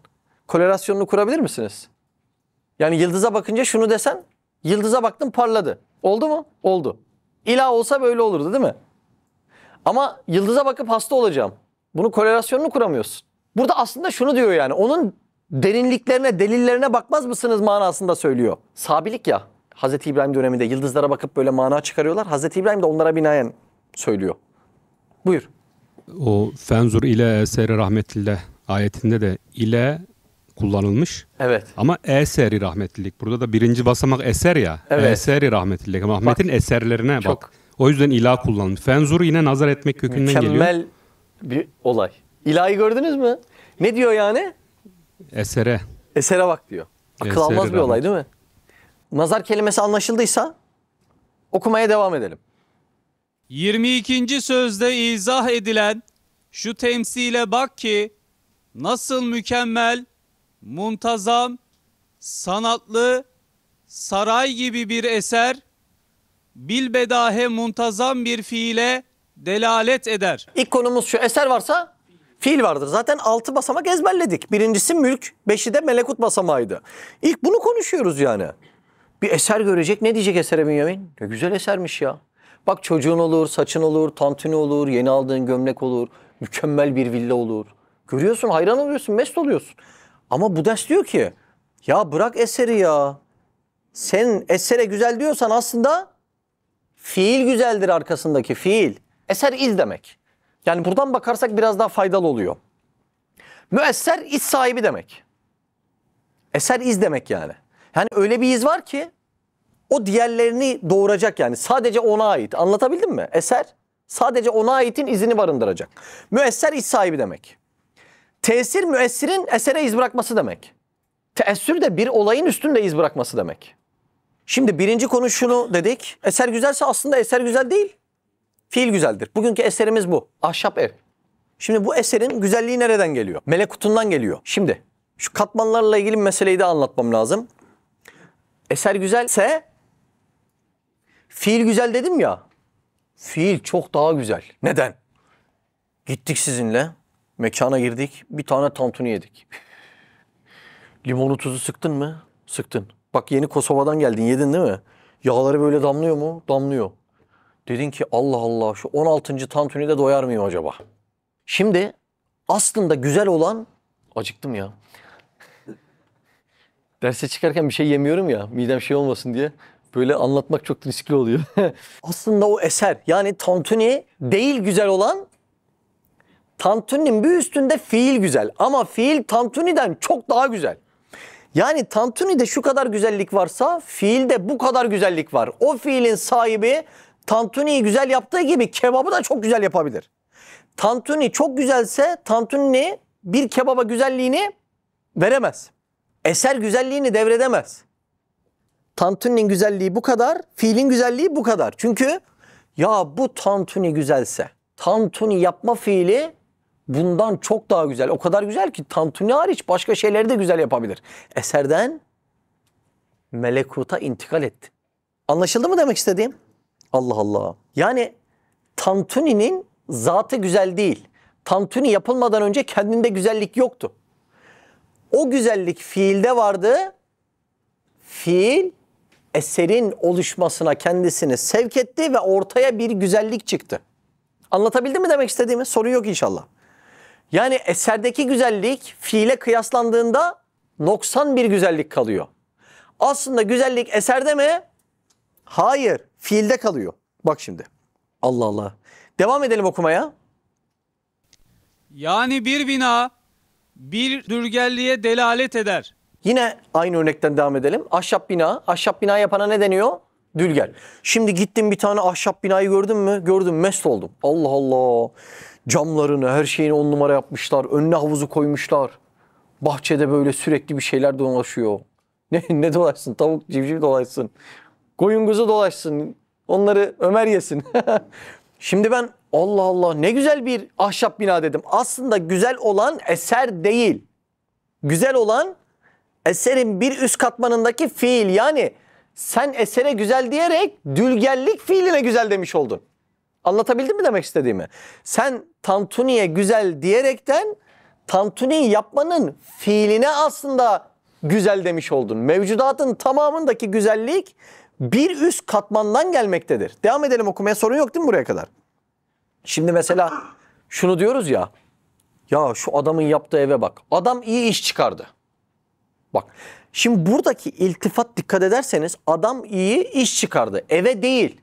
korelasyonunu kurabilir misiniz? Yani yıldıza bakınca şunu desen, yıldıza baktım parladı. Oldu mu? Oldu. İlah olsa böyle olurdu değil mi? Ama yıldıza bakıp hasta olacağım. Bunun korelasyonunu kuramıyorsun. Burada aslında şunu diyor yani, onun derinliklerine, delillerine bakmaz mısınız manasında söylüyor. Sabilik ya. Hazreti İbrahim döneminde yıldızlara bakıp böyle mana çıkarıyorlar. Hazreti İbrahim de onlara binaen söylüyor. Buyur. O fenzur ile eseri rahmetillah ayetinde de ile kullanılmış. Evet. Ama eseri rahmetlilik. Burada da birinci basamak eser ya. Evet. Eseri rahmetlilik. Ama Ahmet'in eserlerine çok bak. O yüzden ilah kullanılmış. Fenzur yine nazar etmek kökünden geliyor. Mükemmel bir olay. İlahi gördünüz mü? Ne diyor yani? Esere. Esere bak diyor. Akıl Eseri almaz bir rahmet. olay değil mi? Nazar kelimesi anlaşıldıysa okumaya devam edelim. 22. sözde izah edilen şu temsile bak ki nasıl mükemmel, muntazam, sanatlı, saray gibi bir eser bilbedahe muntazam bir fiile delalet eder. İlk konumuz şu, eser varsa fiil vardır. Zaten 6 basamak ezberledik. Birincisi mülk, 5'i de melekut basamağıydı. İlk bunu konuşuyoruz yani. Bir eser görecek, ne diyecek esere Bünyamin? Ne güzel esermiş ya. Bak çocuğun olur, saçın olur, tantuni olur, yeni aldığın gömlek olur, mükemmel bir villa olur. Görüyorsun, hayran oluyorsun, mest oluyorsun. Ama bu ders diyor ki, ya bırak eseri ya. Sen esere güzel diyorsan aslında fiil güzeldir arkasındaki fiil. Eser iz demek. Yani buradan bakarsak biraz daha faydalı oluyor. Müesser iz sahibi demek. Eser iz demek yani. Yani öyle bir iz var ki o diğerlerini doğuracak yani. Sadece ona ait. Anlatabildim mi? Eser sadece ona aitin izini barındıracak. Müesser iz sahibi demek. Tesir müessirin esere iz bırakması demek. Teessür de bir olayın üstünde iz bırakması demek. Şimdi birinci konu şunu dedik. Eser güzelse aslında eser güzel değil. Fiil güzeldir. Bugünkü eserimiz bu. Ahşap ev. Şimdi bu eserin güzelliği nereden geliyor? Melekutundan geliyor. Şimdi şu katmanlarla ilgili bir meseleyi de anlatmam lazım. Eser güzelse fiil güzel dedim ya. Fiil çok daha güzel. Neden? Gittik sizinle. Mekana girdik. Bir tane tantuni yedik. Limonu tuzu sıktın mı? Sıktın. Bak yeni Kosova'dan geldin. Yedin değil mi? Yağları böyle damlıyor mu? Damlıyor. Dedin ki Allah Allah şu 16. tantunide doyar mıyım acaba? Şimdi aslında güzel olan... Acıktım ya. Derse çıkarken bir şey yemiyorum ya. Midem şey olmasın diye. Böyle anlatmak çok riskli oluyor. Aslında o eser yani tantuni değil güzel olan... Tantuninin bir üstünde fiil güzel. Ama fiil tantuniden çok daha güzel. Yani tantunide şu kadar güzellik varsa fiilde bu kadar güzellik var. O fiilin sahibi tantuniyi güzel yaptığı gibi kebabı da çok güzel yapabilir. Tantuni çok güzelse tantuni bir kebaba güzelliğini veremez. Eser güzelliğini devredemez. Tantuninin güzelliği bu kadar, fiilin güzelliği bu kadar. Çünkü ya bu tantuni güzelse, tantuni yapma fiili bundan çok daha güzel. O kadar güzel ki tantuni hariç başka şeyleri de güzel yapabilir. Eserden melekuta intikal etti. Anlaşıldı mı demek istediğim? Allah Allah. Yani tantuninin zatı güzel değil. Tantuni yapılmadan önce kendinde güzellik yoktu. O güzellik fiilde vardı. Fiil eserin oluşmasına kendisini sevk etti ve ortaya bir güzellik çıktı. Anlatabildim mi demek istediğimi? Sorun yok inşallah. Yani eserdeki güzellik fiile kıyaslandığında noksan bir güzellik kalıyor. Aslında güzellik eserde mi? Hayır, fiilde kalıyor. Bak şimdi. Allah Allah. Devam edelim okumaya. Yani bir bina bir dülgerliğe delalet eder. Yine aynı örnekten devam edelim. Ahşap bina. Ahşap bina yapana ne deniyor? Dülger. Şimdi gittim bir tane ahşap binayı gördün mü? Gördüm, mest oldum. Allah Allah. Camlarını, her şeyini 10 numara yapmışlar. Önüne havuzu koymuşlar. Bahçede böyle sürekli bir şeyler dolaşıyor. Ne dolaşsın? Tavuk, civciv dolaşsın. Koyun kuzu dolaşsın. Onları Ömer yesin. Şimdi ben Allah Allah ne güzel bir ahşap bina dedim. Aslında güzel olan eser değil. Güzel olan eserin bir üst katmanındaki fiil. Yani sen esere güzel diyerek dülgerlik fiiline güzel demiş oldun. Anlatabildim mi demek istediğimi? Sen tantuniye güzel diyerekten tantuniyi yapmanın fiiline aslında güzel demiş oldun. Mevcudatın tamamındaki güzellik bir üst katmandan gelmektedir. Devam edelim okumaya, sorun yok değil mi buraya kadar? Şimdi mesela şunu diyoruz ya. Ya şu adamın yaptığı eve bak. Adam iyi iş çıkardı. Bak şimdi buradaki iltifat dikkat ederseniz adam iyi iş çıkardı. Eve değil.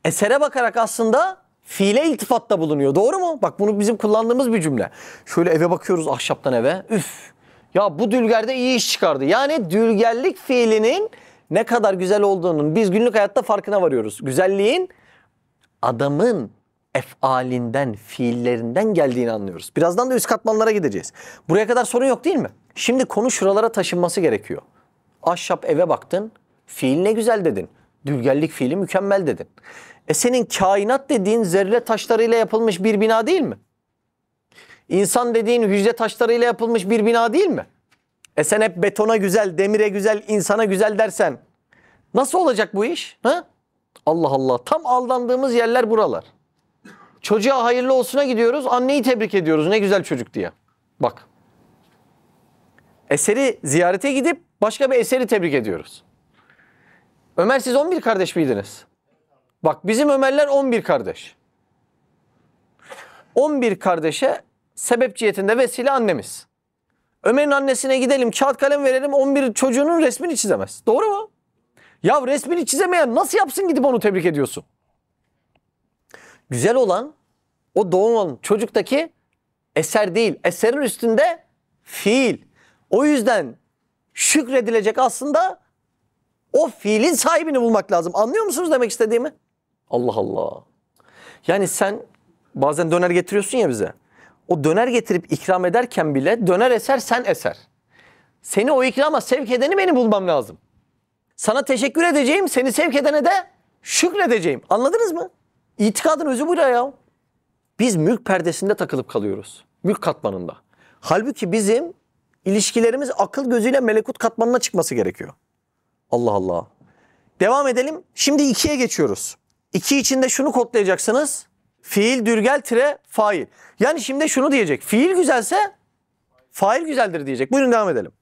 Esere bakarak aslında fiile iltifatta bulunuyor. Doğru mu? Bak bunu bizim kullandığımız bir cümle. Şöyle eve bakıyoruz ahşaptan eve. Üf. Ya bu dülgerde iyi iş çıkardı. Yani dülgerlik fiilinin ne kadar güzel olduğunun biz günlük hayatta farkına varıyoruz. Güzelliğin adamın efalinden, fiillerinden geldiğini anlıyoruz. Birazdan da üst katmanlara gideceğiz. Buraya kadar sorun yok değil mi? Şimdi konu şuralara taşınması gerekiyor. Ahşap eve baktın, fiil ne güzel dedin. Dülgerlik fiili mükemmel dedin. Senin kainat dediğin zerre taşlarıyla yapılmış bir bina değil mi? İnsan dediğin hücre taşlarıyla yapılmış bir bina değil mi? Sen hep betona güzel, demire güzel, insana güzel dersen nasıl olacak bu iş? Ha? Allah Allah. Tam aldandığımız yerler buralar. Çocuğa hayırlı olsuna gidiyoruz. Anneyi tebrik ediyoruz. Ne güzel çocuk diye. Bak. Eseri ziyarete gidip başka bir eseri tebrik ediyoruz. Ömer siz 11 kardeş miydiniz? Bak bizim Ömerler 11 kardeş. 11 kardeşe sebep cihetinde vesile annemiz. Ömer'in annesine gidelim kağıt kalem verelim 11 çocuğunun resmini çizemez. Doğru mu? Ya resmini çizemeyen nasıl yapsın gidip onu tebrik ediyorsun? Güzel olan o doğulan çocuktaki eser değil. Eserin üstünde fiil. O yüzden şükredilecek aslında o fiilin sahibini bulmak lazım. Anlıyor musunuz demek istediğimi? Allah Allah. Yani sen bazen döner getiriyorsun ya bize. O döner getirip ikram ederken bile döner eser, sen eser. Seni o ikrama sevk edeni beni bulmam lazım. Sana teşekkür edeceğim, seni sevk edene de şükredeceğim. Anladınız mı? İtikadın özü bu ya. Biz mülk perdesinde takılıp kalıyoruz. Mülk katmanında. Halbuki bizim ilişkilerimiz akıl gözüyle melekut katmanına çıkması gerekiyor. Allah Allah. Devam edelim. Şimdi 2'ye geçiyoruz. 2 içinde şunu kodlayacaksınız. Fiil dürgel tire fail. Yani şimdi şunu diyecek. Fiil güzelse fail güzeldir diyecek. Buyurun devam edelim.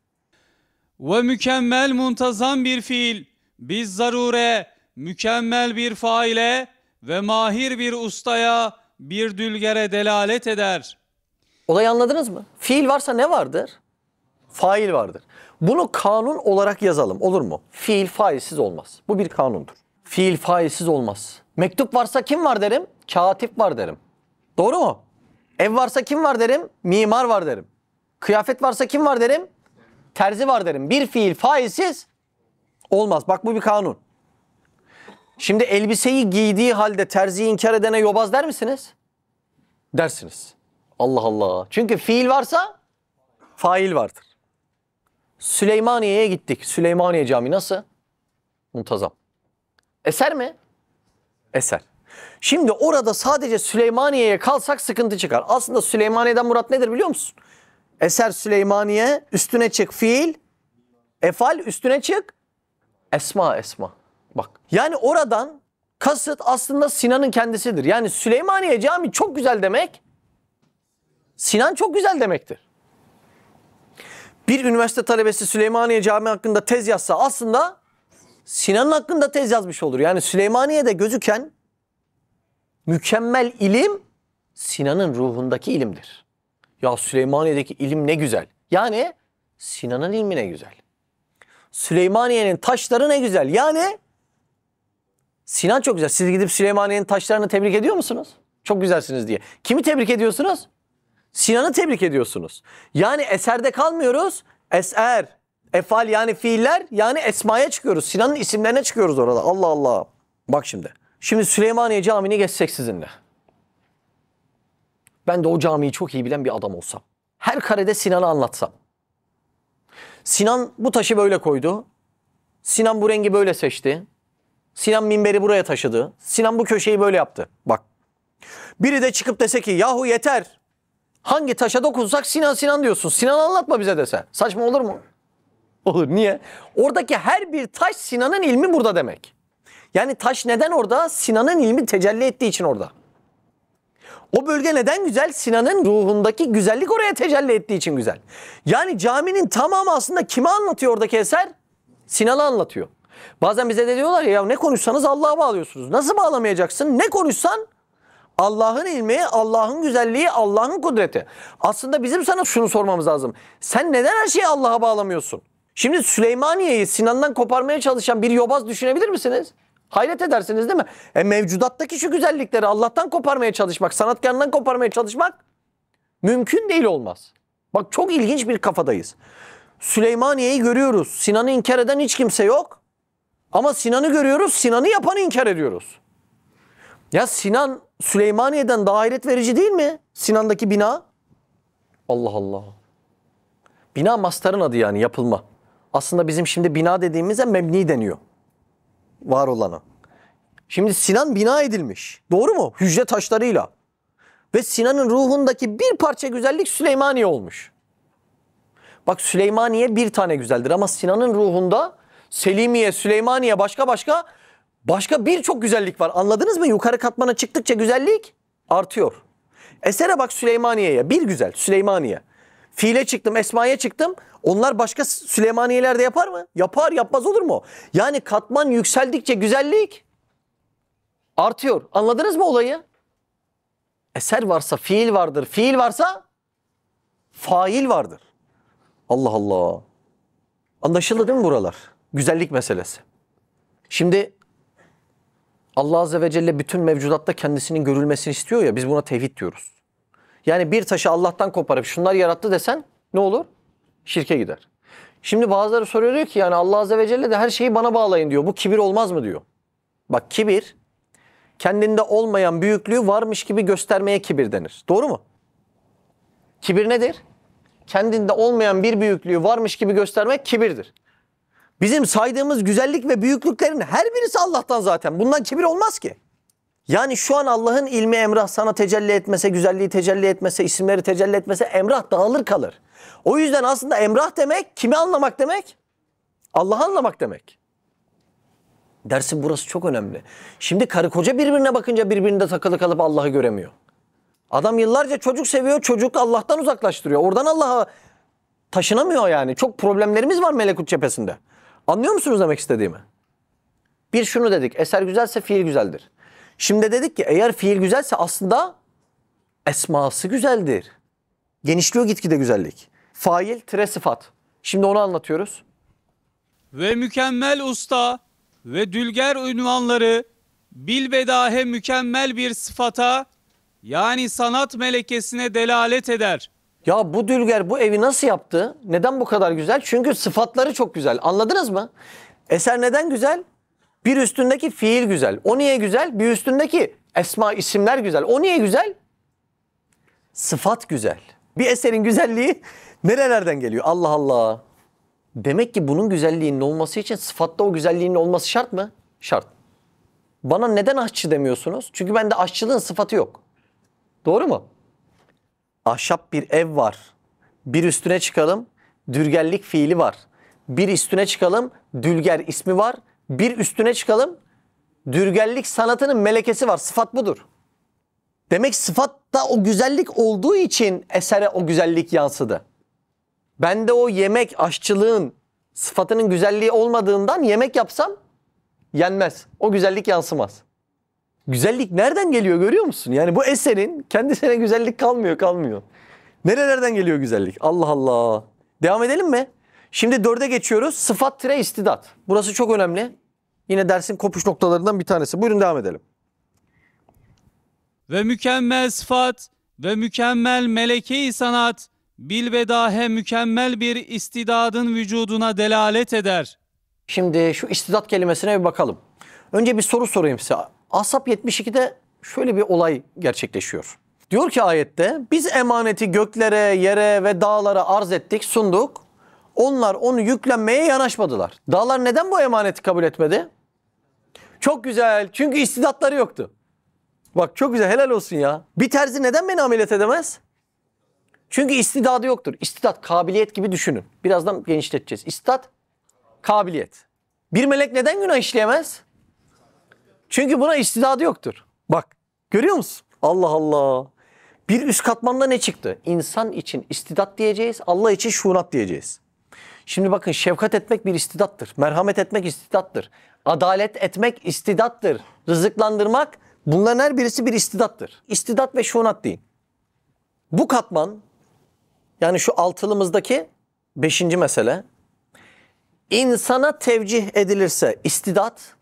Ve mükemmel muntazam bir fiil, biz zarure, mükemmel bir faile ve mahir bir ustaya, bir dülgere delalet eder. Olayı anladınız mı? Fiil varsa ne vardır? Fail vardır. Bunu kanun olarak yazalım, olur mu? Fiil failsiz olmaz. Bu bir kanundur. Fiil failsiz olmaz. Mektup varsa kim var derim? Katip var derim. Doğru mu? Ev varsa kim var derim? Mimar var derim. Kıyafet varsa kim var derim? Terzi var derim. Bir fiil failsiz olmaz. Bak bu bir kanun. Şimdi elbiseyi giydiği halde terziyi inkar edene yobaz der misiniz? Dersiniz. Allah Allah. Çünkü fiil varsa fail vardır. Süleymaniye'ye gittik. Süleymaniye Camii nasıl? Muntazam. Eser mi? Eser. Şimdi orada sadece Süleymaniye'ye kalsak sıkıntı çıkar. Aslında Süleymaniye'den murat nedir biliyor musun? Eser Süleymaniye, üstüne çık fiil, efal, üstüne çık esma. Bak. Yani oradan kasıt aslında Sinan'ın kendisidir. Yani Süleymaniye Camii çok güzel demek, Sinan çok güzel demektir. Bir üniversite talebesi Süleymaniye Camii hakkında tez yazsa aslında Sinan'ın hakkında tez yazmış olur. Yani Süleymaniye'de gözüken mükemmel ilim Sinan'ın ruhundaki ilimdir. Ya Süleymaniye'deki ilim ne güzel. Yani Sinan'ın ilmi ne güzel. Süleymaniye'nin taşları ne güzel. Yani Sinan çok güzel. Siz gidip Süleymaniye'nin taşlarını tebrik ediyor musunuz? Çok güzelsiniz diye. Kimi tebrik ediyorsunuz? Sinan'ı tebrik ediyorsunuz. Yani eserde kalmıyoruz. Eser, efal yani fiiller yani esmaya çıkıyoruz. Sinan'ın isimlerine çıkıyoruz orada. Allah Allah. Bak şimdi. Şimdi Süleymaniye Camii'ni geçsek sizinle. Ben de o camiyi çok iyi bilen bir adam olsam. Her karede Sinan'ı anlatsam. Sinan bu taşı böyle koydu. Sinan bu rengi böyle seçti. Sinan minberi buraya taşıdı. Sinan bu köşeyi böyle yaptı. Bak. Biri de çıkıp dese ki yahu yeter. Hangi taşa dokunsak Sinan diyorsun. Sinan anlatma bize dese. Saçma olur mu? Olur. Niye? Oradaki her bir taş Sinan'ın ilmi burada demek. Yani taş neden orada? Sinan'ın ilmi tecelli ettiği için orada. O bölge neden güzel? Sinan'ın ruhundaki güzellik oraya tecelli ettiği için güzel. Yani caminin tamamı aslında kime anlatıyor oradaki eser? Sinan'ı anlatıyor. Bazen bize de diyorlar ya ne konuşsanız Allah'a bağlıyorsunuz. Nasıl bağlamayacaksın? Ne konuşsan Allah'ın ilmi, Allah'ın güzelliği, Allah'ın kudreti. Aslında bizim sana şunu sormamız lazım. Sen neden her şeyi Allah'a bağlamıyorsun? Şimdi Süleymaniye'yi Sinan'dan koparmaya çalışan bir yobaz düşünebilir misiniz? Hayret edersiniz değil mi? Mevcudattaki şu güzellikleri Allah'tan koparmaya çalışmak, sanatkarından koparmaya çalışmak mümkün değil olmaz. Bak çok ilginç bir kafadayız. Süleymaniye'yi görüyoruz. Sinan'ı inkar eden hiç kimse yok. Ama Sinan'ı görüyoruz, Sinan'ı yapanı inkar ediyoruz. Ya Sinan Süleymaniye'den daha hayret verici değil mi? Sinan'daki bina. Allah Allah. Bina mastarın adı yani yapılma. Aslında bizim şimdi bina dediğimizde mebni deniyor. Var olana. Şimdi Sinan bina edilmiş. Doğru mu? Hücre taşlarıyla. Ve Sinan'ın ruhundaki bir parça güzellik Süleymaniye olmuş. Bak Süleymaniye bir tane güzeldir ama Sinan'ın ruhunda Selimiye, Süleymaniye başka birçok güzellik var. Anladınız mı? Yukarı katmana çıktıkça güzellik artıyor. Esere bak Süleymaniye'ye. Bir güzel Süleymaniye. Fiile çıktım, esmaya çıktım. Onlar başka Süleymaniyeler de yapar mı? Yapar, yapmaz olur mu? Yani katman yükseldikçe güzellik artıyor. Anladınız mı olayı? Eser varsa fiil vardır. Fiil varsa fail vardır. Allah Allah. Anlaşıldı değil mi buralar? Güzellik meselesi. Şimdi Allah Azze ve Celle bütün mevcudatta kendisinin görülmesini istiyor ya, biz buna tevhid diyoruz. Yani bir taşı Allah'tan koparıp şunlar yarattı desen ne olur? Şirke gider. Şimdi bazıları soruyor, diyor ki yani Allah Azze ve Celle de her şeyi bana bağlayın diyor. Bu kibir olmaz mı diyor. Bak, kibir kendinde olmayan büyüklüğü varmış gibi göstermeye kibir denir. Doğru mu? Kibir nedir? Kendinde olmayan bir büyüklüğü varmış gibi göstermek kibirdir. Bizim saydığımız güzellik ve büyüklüklerin her birisi Allah'tan zaten. Bundan kibir olmaz ki. Yani şu an Allah'ın ilmi emrah sana tecelli etmese, güzelliği tecelli etmese, isimleri tecelli etmese emrah dağılır kalır. O yüzden aslında emrah demek kimi anlamak demek? Allah'ı anlamak demek. Dersin burası çok önemli. Şimdi karı koca birbirine bakınca birbirinde takılı kalıp Allah'ı göremiyor. Adam yıllarca çocuk seviyor, çocuk Allah'tan uzaklaştırıyor. Oradan Allah'a taşınamıyor yani. Çok problemlerimiz var melekut cephesinde. Anlıyor musunuz demek istediğimi? Bir şunu dedik, eser güzelse fiil güzeldir. Şimdi dedik ki eğer fiil güzelse aslında esması güzeldir. Genişliyor gitgide güzellik. Fail tire sıfat. Şimdi onu anlatıyoruz. Ve mükemmel usta ve dülger ünvanları bilbedahe mükemmel bir sıfata, yani sanat melekesine delalet eder. Ya bu dülger bu evi nasıl yaptı? Neden bu kadar güzel? Çünkü sıfatları çok güzel. Anladınız mı? Eser neden güzel? Bir üstündeki fiil güzel. O niye güzel? Bir üstündeki esma, isimler güzel. O niye güzel? Sıfat güzel. Bir eserin güzelliği nerelerden geliyor? Allah Allah. Demek ki bunun güzelliğinin olması için sıfatta o güzelliğinin olması şart mı? Şart. Bana neden aşçı demiyorsunuz? Çünkü bende aşçılığın sıfatı yok. Doğru mu? Ahşap bir ev var. Bir üstüne çıkalım, dülgerlik fiili var. Bir üstüne çıkalım, dülger ismi var. Bir üstüne çıkalım, dülgerlik sanatının melekesi var. Sıfat budur. Demek sıfatta o güzellik olduğu için esere o güzellik yansıdı. Bende o yemek, aşçılığın sıfatının güzelliği olmadığından yemek yapsam yenmez. O güzellik yansımaz. Güzellik nereden geliyor görüyor musun? Yani bu eserin kendisine güzellik kalmıyor. Nerelerden geliyor güzellik? Allah Allah. Devam edelim mi? Şimdi 4'e geçiyoruz. Sıfat tire istidat. Burası çok önemli. Yine dersin kopuş noktalarından bir tanesi. Buyurun devam edelim. Ve mükemmel sıfat ve mükemmel meleke-i sanat bilbedahe mükemmel bir istidadın vücuduna delalet eder. Şimdi şu istidat kelimesine bir bakalım. Önce bir soru sorayım size. Ashab 72'de şöyle bir olay gerçekleşiyor. Diyor ki ayette, biz emaneti göklere, yere ve dağlara arz ettik, sunduk. Onlar onu yüklenmeye yanaşmadılar. Dağlar neden bu emaneti kabul etmedi? Çok güzel. Çünkü istidatları yoktu. Bak çok güzel, helal olsun ya. Bir terzi neden beni ameliyat edemez? Çünkü istidadı yoktur. İstidat, kabiliyet gibi düşünün. Birazdan genişleteceğiz. İstidat, kabiliyet. Bir melek neden günah işleyemez? Çünkü buna istidadı yoktur. Bak görüyor musun? Allah Allah. Bir üst katmanda ne çıktı? İnsan için istidat diyeceğiz, Allah için şuunat diyeceğiz. Şimdi bakın, şefkat etmek bir istidattır. Merhamet etmek istidattır. Adalet etmek istidattır. Rızıklandırmak, bunların her birisi bir istidattır. İstidat ve şuunat deyin. Bu katman, yani şu altılımızdaki 5. mesele, insana tevcih edilirse istidat,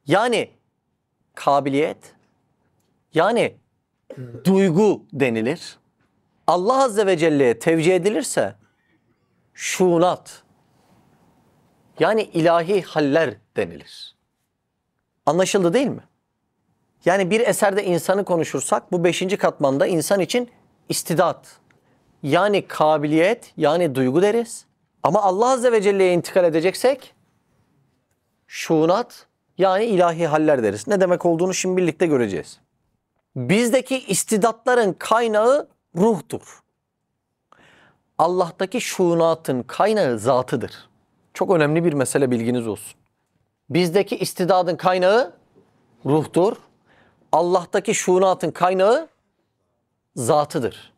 yani kabiliyet, yani duygu denilir. Allah Azze ve Celle'ye tevcih edilirse şuunat, yani ilahi haller denilir. Anlaşıldı değil mi? Yani bir eserde insanı konuşursak bu 5. katmanda insan için istidat, yani kabiliyet, yani duygu deriz. Ama Allah Azze ve Celle'ye intikal edeceksek şuunat, yani ilahi haller deriz. Ne demek olduğunu şimdi birlikte göreceğiz. Bizdeki istidatların kaynağı ruhtur. Allah'taki şuunatın kaynağı zatıdır. Çok önemli bir mesele, bilginiz olsun. Bizdeki istidadın kaynağı ruhtur. Allah'taki şuunatın kaynağı zatıdır.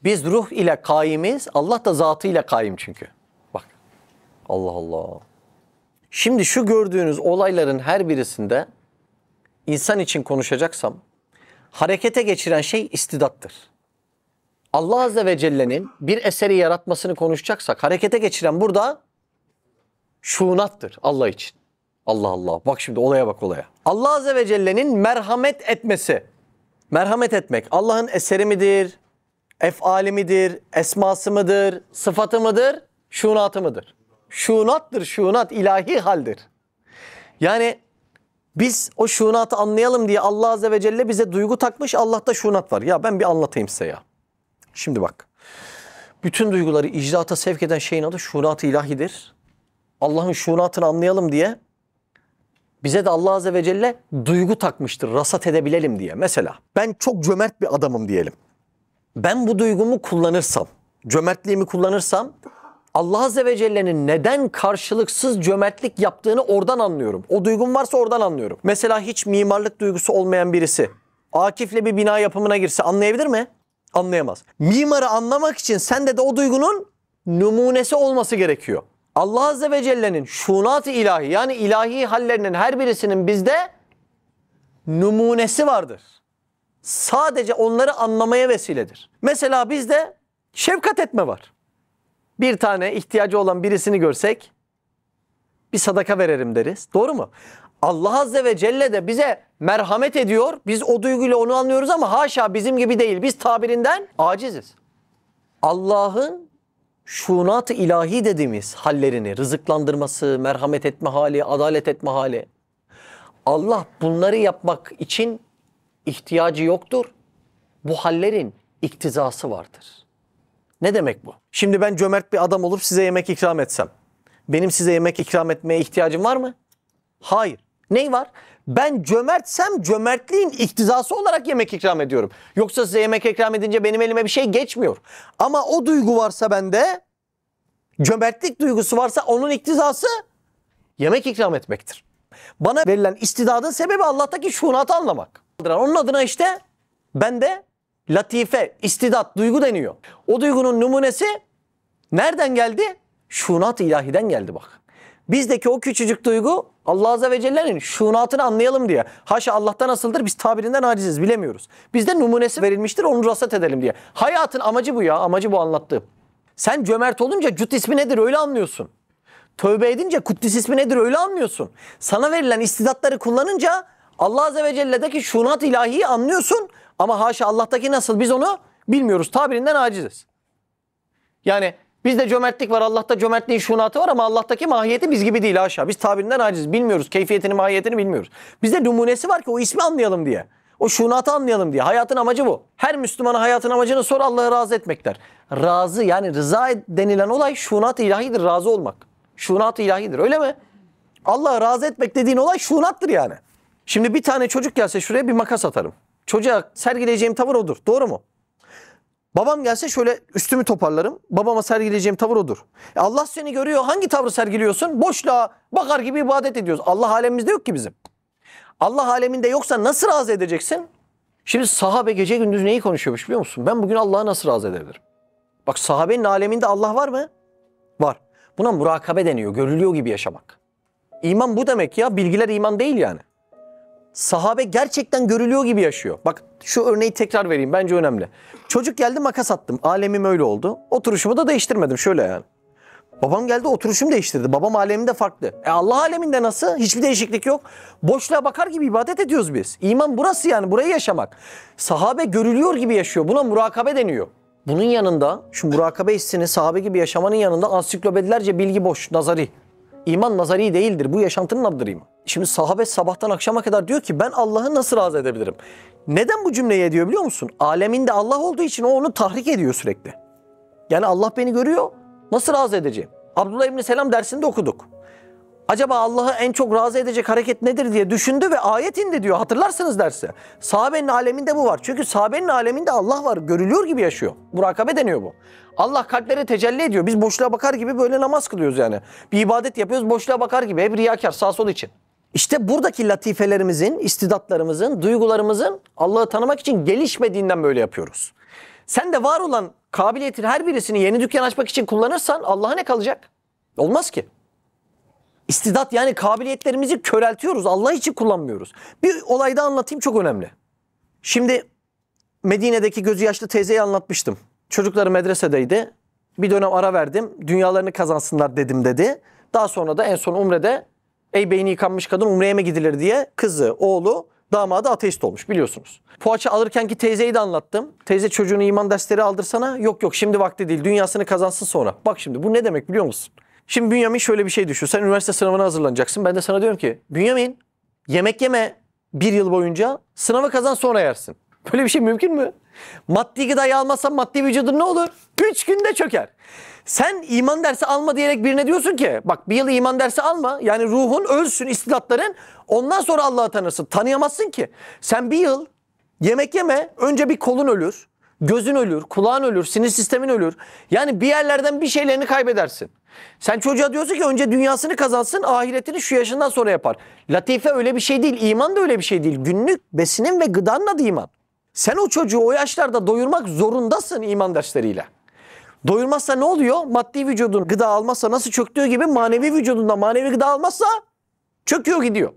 Biz ruh ile kaimiz, Allah da zatı ile kaim çünkü. Bak, Allah Allah. Şimdi şu gördüğünüz olayların her birisinde insan için konuşacaksam harekete geçiren şey istidattır. Allah Azze ve Celle'nin bir eseri yaratmasını konuşacaksak harekete geçiren burada şuunattır Allah için. Allah Allah. Bak şimdi olaya bak olaya. Allah Azze ve Celle'nin merhamet etmesi. Merhamet etmek Allah'ın eseri midir? Efali midir? Esması mıdır? Sıfatı mıdır? Şunatı mıdır? Şunattır, şunat ilahi haldir. Yani biz o şunatı anlayalım diye Allah Azze ve Celle bize duygu takmış, Allah'ta şunat var. Ya ben bir anlatayım size ya. Şimdi bak. Bütün duyguları icraata sevk eden şeyin adı şunat-ı ilahidir. Allah'ın şunatını anlayalım diye bize de Allah Azze ve Celle duygu takmıştır, rasat edebilelim diye. Mesela ben çok cömert bir adamım diyelim. Ben bu duygumu kullanırsam, cömertliğimi kullanırsam Allah Azze ve Celle'nin neden karşılıksız cömertlik yaptığını oradan anlıyorum. O duygum varsa oradan anlıyorum. Mesela hiç mimarlık duygusu olmayan birisi Akif'le bir bina yapımına girse anlayabilir mi? Anlayamaz. Mimarı anlamak için sende de o duygunun numunesi olması gerekiyor. Allah Azze ve Celle'nin şunat-ı ilahi yani ilahi hallerinin her birisinin bizde numunesi vardır. Sadece onları anlamaya vesiledir. Mesela bizde şefkat etme var. Bir tane ihtiyacı olan birisini görsek bir sadaka verelim deriz. Doğru mu? Allah Azze ve Celle de bize merhamet ediyor. Biz o duyguyla onu anlıyoruz ama haşa bizim gibi değil. Biz tabirinden aciziz. Allah'ın şunat-ı ilahi dediğimiz hallerini, rızıklandırması, merhamet etme hali, adalet etme hali. Allah bunları yapmak için ihtiyacı yoktur. Bu hallerin iktizası vardır. Ne demek bu? Şimdi ben cömert bir adam olup size yemek ikram etsem, benim size yemek ikram etmeye ihtiyacım var mı? Hayır. Ney var? Ben cömertsem cömertliğin iktizası olarak yemek ikram ediyorum. Yoksa size yemek ikram edince benim elime bir şey geçmiyor. Ama o duygu varsa bende, cömertlik duygusu varsa onun iktizası yemek ikram etmektir. Bana verilen istidadın sebebi Allah'taki şunatı anlamak. Onun adına işte bende latife, istidat, duygu deniyor. O duygunun numunesi nereden geldi? Şunat-ı ilahiden geldi bak. Bizdeki o küçücük duygu Allah Azze ve Celle'nin şunatını anlayalım diye. Haşa Allah'ta nasıldır? Biz tabirinden aciziz, bilemiyoruz. Bizde numunesi verilmiştir, onu rasat edelim diye. Hayatın amacı bu ya, amacı bu anlattığım. Sen cömert olunca Cüt ismi nedir öyle anlıyorsun. Tövbe edince Kuddis ismi nedir öyle anlıyorsun. Sana verilen istidatları kullanınca Allah Azze ve Celle'deki şunat ilahiyi anlıyorsun. Ama haşa Allah'taki nasıl biz onu bilmiyoruz. Tabirinden aciziz. Yani bizde cömertlik var. Allah'ta cömertliğin şunatı var ama Allah'taki mahiyeti biz gibi değil haşa. Biz tabirinden aciziz. Bilmiyoruz. Keyfiyetini, mahiyetini bilmiyoruz. Bizde numunesi var ki o ismi anlayalım diye. O şunatı anlayalım diye. Hayatın amacı bu. Her Müslümana hayatın amacını sor, Allah'ı razı etmekler. Razı yani rıza denilen olay şunat-ı ilahidir. Razı olmak. Şunat-ı ilahidir. Öyle mi? Allah'ı razı etmek dediğin olay şunattır yani. Şimdi bir tane çocuk gelse şuraya bir makas atarım. Çocuğa sergileyeceğim tavır odur. Doğru mu? Babam gelse şöyle üstümü toparlarım. Babama sergileyeceğim tavır odur. Allah seni görüyor. Hangi tavrı sergiliyorsun? Boşluğa bakar gibi ibadet ediyoruz. Allah alemimizde yok ki bizim. Allah aleminde yoksa nasıl razı edeceksin? Şimdi sahabe gece gündüz neyi konuşuyormuş biliyor musun? Ben bugün Allah'ı nasıl razı edebilirim? Bak sahabenin aleminde Allah var mı? Var. Buna murakabe deniyor. Görülüyor gibi yaşamak. İman bu demek ya. Bilgiler iman değil yani. Sahabe gerçekten görülüyor gibi yaşıyor. Bak şu örneği tekrar vereyim. Bence önemli. Çocuk geldi makas attım. Alemim öyle oldu. Oturuşumu da değiştirmedim. Şöyle yani. Babam geldi oturuşumu değiştirdi. Babam aleminde farklı. Allah aleminde nasıl? Hiçbir değişiklik yok. Boşluğa bakar gibi ibadet ediyoruz biz. İman burası yani. Burayı yaşamak. Sahabe görülüyor gibi yaşıyor. Buna murakabe deniyor. Bunun yanında şu murakabe hissini sahabe gibi yaşamanın yanında ansiklopedilerce bilgi boş, nazari. İman nazari değildir. Bu yaşantının adıdır iman. Şimdi sahabe sabahtan akşama kadar diyor ki ben Allah'ı nasıl razı edebilirim? Neden bu cümleyi ediyor biliyor musun? Aleminde Allah olduğu için o onu tahrik ediyor sürekli. Yani Allah beni görüyor. Nasıl razı edeceğim? Abdullah İbni Selam dersinde okuduk. Acaba Allah'ı en çok razı edecek hareket nedir diye düşündü ve ayet indi diyor. Hatırlarsınız dersi. Sahabenin aleminde bu var. Çünkü sahabenin aleminde Allah var. Görülüyor gibi yaşıyor. Murakabe deniyor bu. Allah kalplere tecelli ediyor. Biz boşluğa bakar gibi böyle namaz kılıyoruz yani. Bir ibadet yapıyoruz boşluğa bakar gibi. Hep riyakar sağ sol için. İşte buradaki latifelerimizin, istidatlarımızın, duygularımızın Allah'ı tanımak için gelişmediğinden böyle yapıyoruz. Sen de var olan kabiliyetin her birisini yeni dükkan açmak için kullanırsan Allah'a ne kalacak? Olmaz ki. İstidat yani kabiliyetlerimizi köreltiyoruz. Allah için kullanmıyoruz. Bir olayda anlatayım çok önemli. Şimdi Medine'deki gözü yaşlı teyzeyi anlatmıştım. Çocukları medresedeydi. Bir dönem ara verdim. Dünyalarını kazansınlar dedim dedi. Daha sonra da en son Umre'de Ey beyni yıkanmış kadın umreye mi gidilir diye kızı, oğlu, damadı ateist olmuş biliyorsunuz. Poğaça alırkenki teyzeyi de anlattım. Teyze çocuğunu iman dersleri aldırsana. Yok yok şimdi vakti değil. Dünyasını kazansın sonra. Bak şimdi bu ne demek biliyor musun? Şimdi Bünyamin şöyle bir şey düşün. Sen üniversite sınavına hazırlanacaksın. Ben de sana diyorum ki Bünyamin yemek yeme bir yıl boyunca, sınavı kazan sonra yersin. Böyle bir şey mümkün mü? Maddi gıdayı almazsan maddi vücudun ne olur? 3 günde çöker. Sen iman dersi alma diyerek birine diyorsun ki bak bir yıl iman dersi alma. Yani ruhun ölsün, istidatların, ondan sonra Allah'ı tanırsın. Tanıyamazsın ki. Sen bir yıl yemek yeme, önce bir kolun ölür, gözün ölür, kulağın ölür, sinir sistemin ölür. Yani bir yerlerden bir şeylerini kaybedersin. Sen çocuğa diyorsun ki önce dünyasını kazansın, ahiretini şu yaşından sonra yapar. Latife öyle bir şey değil, iman da öyle bir şey değil. Günlük besinin ve gıdanın adı iman. Sen o çocuğu o yaşlarda doyurmak zorundasın iman dersleriyle. Doyurmazsa ne oluyor? Maddi vücudun gıda almazsa nasıl çöktüğü gibi manevi vücudunda manevi gıda almazsa çöküyor gidiyor.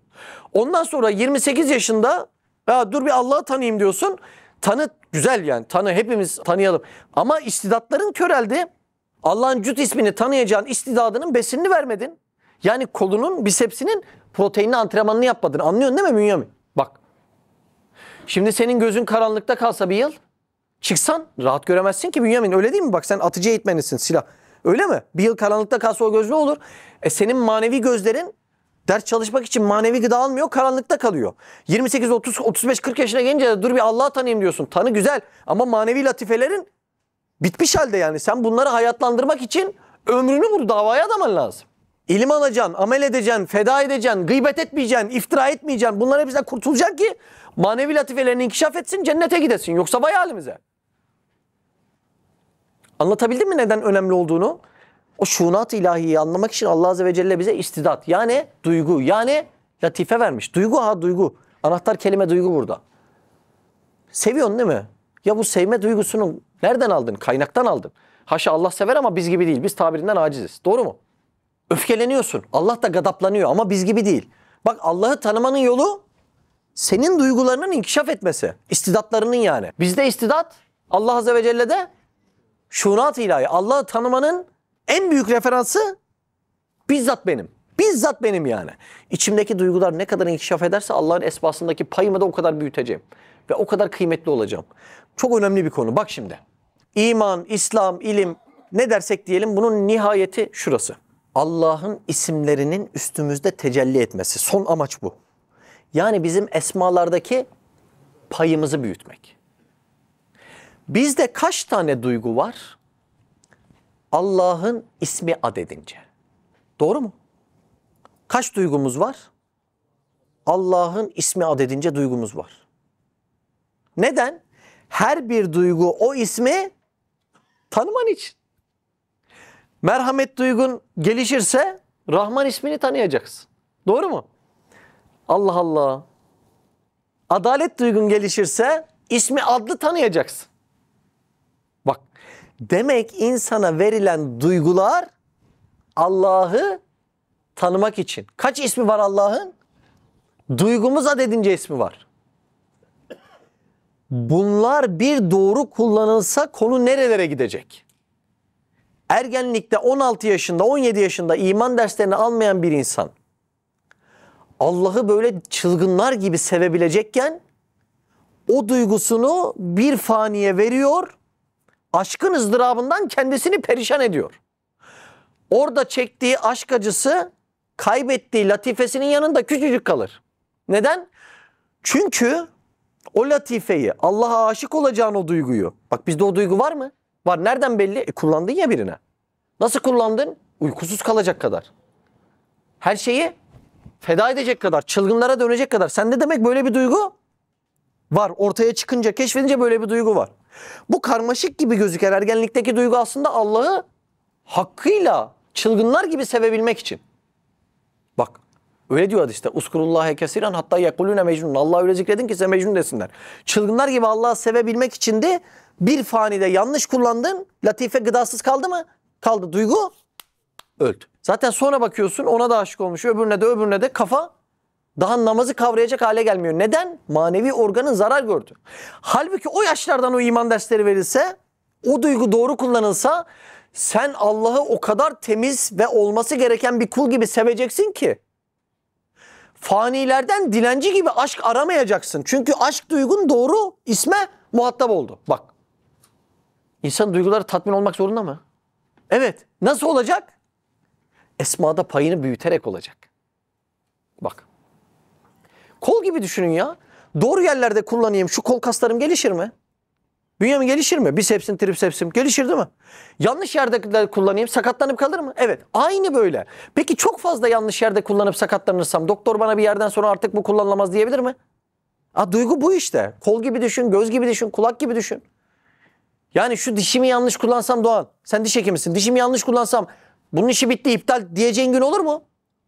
Ondan sonra 28 yaşında ya dur bir Allah'ı tanıyayım diyorsun. Tanı güzel yani, tanı, hepimiz tanıyalım. Ama istidatların köreldi. Allah'ın Cüt ismini tanıyacağın istidadının besinini vermedin. Yani kolunun, bisepsinin proteinli antrenmanını yapmadın. Anlıyorsun değil mi Bünyamin? Bak. Şimdi senin gözün karanlıkta kalsa bir yıl çıksan rahat göremezsin ki Bünyamin. Öyle değil mi? Bak sen atıcı eğitmenisin, silah. Öyle mi? Bir yıl karanlıkta kalsa o göz ne olur? Senin manevi gözlerin ders çalışmak için manevi gıda almıyor, karanlıkta kalıyor. 28, 30, 35, 40 yaşına gelince de dur bir Allah'ı tanıyayım diyorsun. Tanı güzel ama manevi latifelerin bitmiş halde yani. Sen bunları hayatlandırmak için ömrünü bu davaya adaman lazım. İlim alacaksın, amel edeceksin, feda edeceksin, gıybet etmeyeceksin, iftira etmeyeceksin. Bunlar hepsinden kurtulacak ki manevi latifelerini inkişaf etsin, cennete gidesin. Yoksa vay halimize. Anlatabildim mi neden önemli olduğunu? O şuunat ilahiyi anlamak için Allah Azze ve Celle bize istidat, yani duygu, yani latife vermiş. Duygu ha duygu. Anahtar kelime duygu burada. Seviyorsun değil mi? Ya bu sevme duygusunu nereden aldın? Kaynaktan aldın. Haşa Allah sever ama biz gibi değil. Biz tabirinden aciziz. Doğru mu? Öfkeleniyorsun. Allah da gadaplanıyor ama biz gibi değil. Bak Allah'ı tanımanın yolu senin duygularının inkişaf etmesi. İstidatlarının yani. Bizde istidat, Allah Azze ve Celle'de şuunat ilahi. Allah'ı tanımanın en büyük referansı bizzat benim. Bizzat benim yani. İçimdeki duygular ne kadar inkişaf ederse Allah'ın esmasındaki payımı da o kadar büyüteceğim. Ve o kadar kıymetli olacağım. Çok önemli bir konu. Bak şimdi. İman, İslam, ilim ne dersek diyelim bunun nihayeti şurası. Allah'ın isimlerinin üstümüzde tecelli etmesi. Son amaç bu. Yani bizim esmalardaki payımızı büyütmek. Bizde kaç tane duygu var? Allah'ın ismi adedince. Doğru mu? Kaç duygumuz var? Allah'ın ismi adedince duygumuz var. Neden? Her bir duygu o ismi tanıman için. Merhamet duygun gelişirse Rahman ismini tanıyacaksın. Doğru mu? Allah Allah. Adalet duygun gelişirse ismi adlı tanıyacaksın. Bak demek insana verilen duygular Allah'ı tanımak için. Kaç ismi var Allah'ın? Duygumuz adedince ismi var. Bunlar bir doğru kullanılsa konu nerelere gidecek? Ergenlikte 16 yaşında, 17 yaşında iman derslerini almayan bir insan Allah'ı böyle çılgınlar gibi sevebilecekken o duygusunu bir faniye veriyor, aşkın ızdırabından kendisini perişan ediyor. Orada çektiği aşk acısı kaybettiği latifesinin yanında küçücük kalır. Neden? Çünkü o latifeyi, Allah'a aşık olacağın o duyguyu. Bak bizde o duygu var mı? Var. Nereden belli? Kullandın ya birine. Nasıl kullandın? Uykusuz kalacak kadar. Her şeyi feda edecek kadar, çılgınlara dönecek kadar. Sende demek böyle bir duygu var. Ortaya çıkınca, keşfedince böyle bir duygu var. Bu karmaşık gibi gözüken ergenlikteki duygu aslında Allah'ı hakkıyla çılgınlar gibi sevebilmek için. Bak öyle diyor hadiste. Uskurullâhe kesiren hatta yekulûne mecnun. Allah'ı öyle zikredin ki size mecnun desinler. Çılgınlar gibi Allah'ı sevebilmek için de bir fanide yanlış kullandın. Latife gıdasız kaldı mı? Kaldı. Duygu öldü. Zaten sonra bakıyorsun ona da aşık olmuş. Öbürüne de kafa daha namazı kavrayacak hale gelmiyor. Neden? Manevi organın zarar gördü. Halbuki o yaşlardan o iman dersleri verilse, o duygu doğru kullanılsa sen Allah'ı o kadar temiz ve olması gereken bir kul gibi seveceksin ki Fanilerden dilenci gibi aşk aramayacaksın. Çünkü aşk duygun doğru isme muhatap oldu. Bak. İnsan duyguları tatmin olmak zorunda mı? Evet. Nasıl olacak? Esmada payını büyüterek olacak. Bak. Kol gibi düşünün ya. Doğru yerlerde kullanayım, şu kol kaslarım gelişir mi? Bünyem gelişir mi? Bisepsim, tripsepsim gelişir değil mi? Yanlış yerde kullanayım, sakatlanıp kalır mı? Evet. Aynı böyle. Peki çok fazla yanlış yerde kullanıp sakatlanırsam doktor bana bir yerden sonra artık bu kullanılamaz diyebilir mi? Duygu bu işte. Kol gibi düşün, göz gibi düşün, kulak gibi düşün. Yani şu dişimi yanlış kullansam Doğan, sen diş hekimisin. Dişimi yanlış kullansam bunun işi bitti, iptal diyeceğin gün olur mu?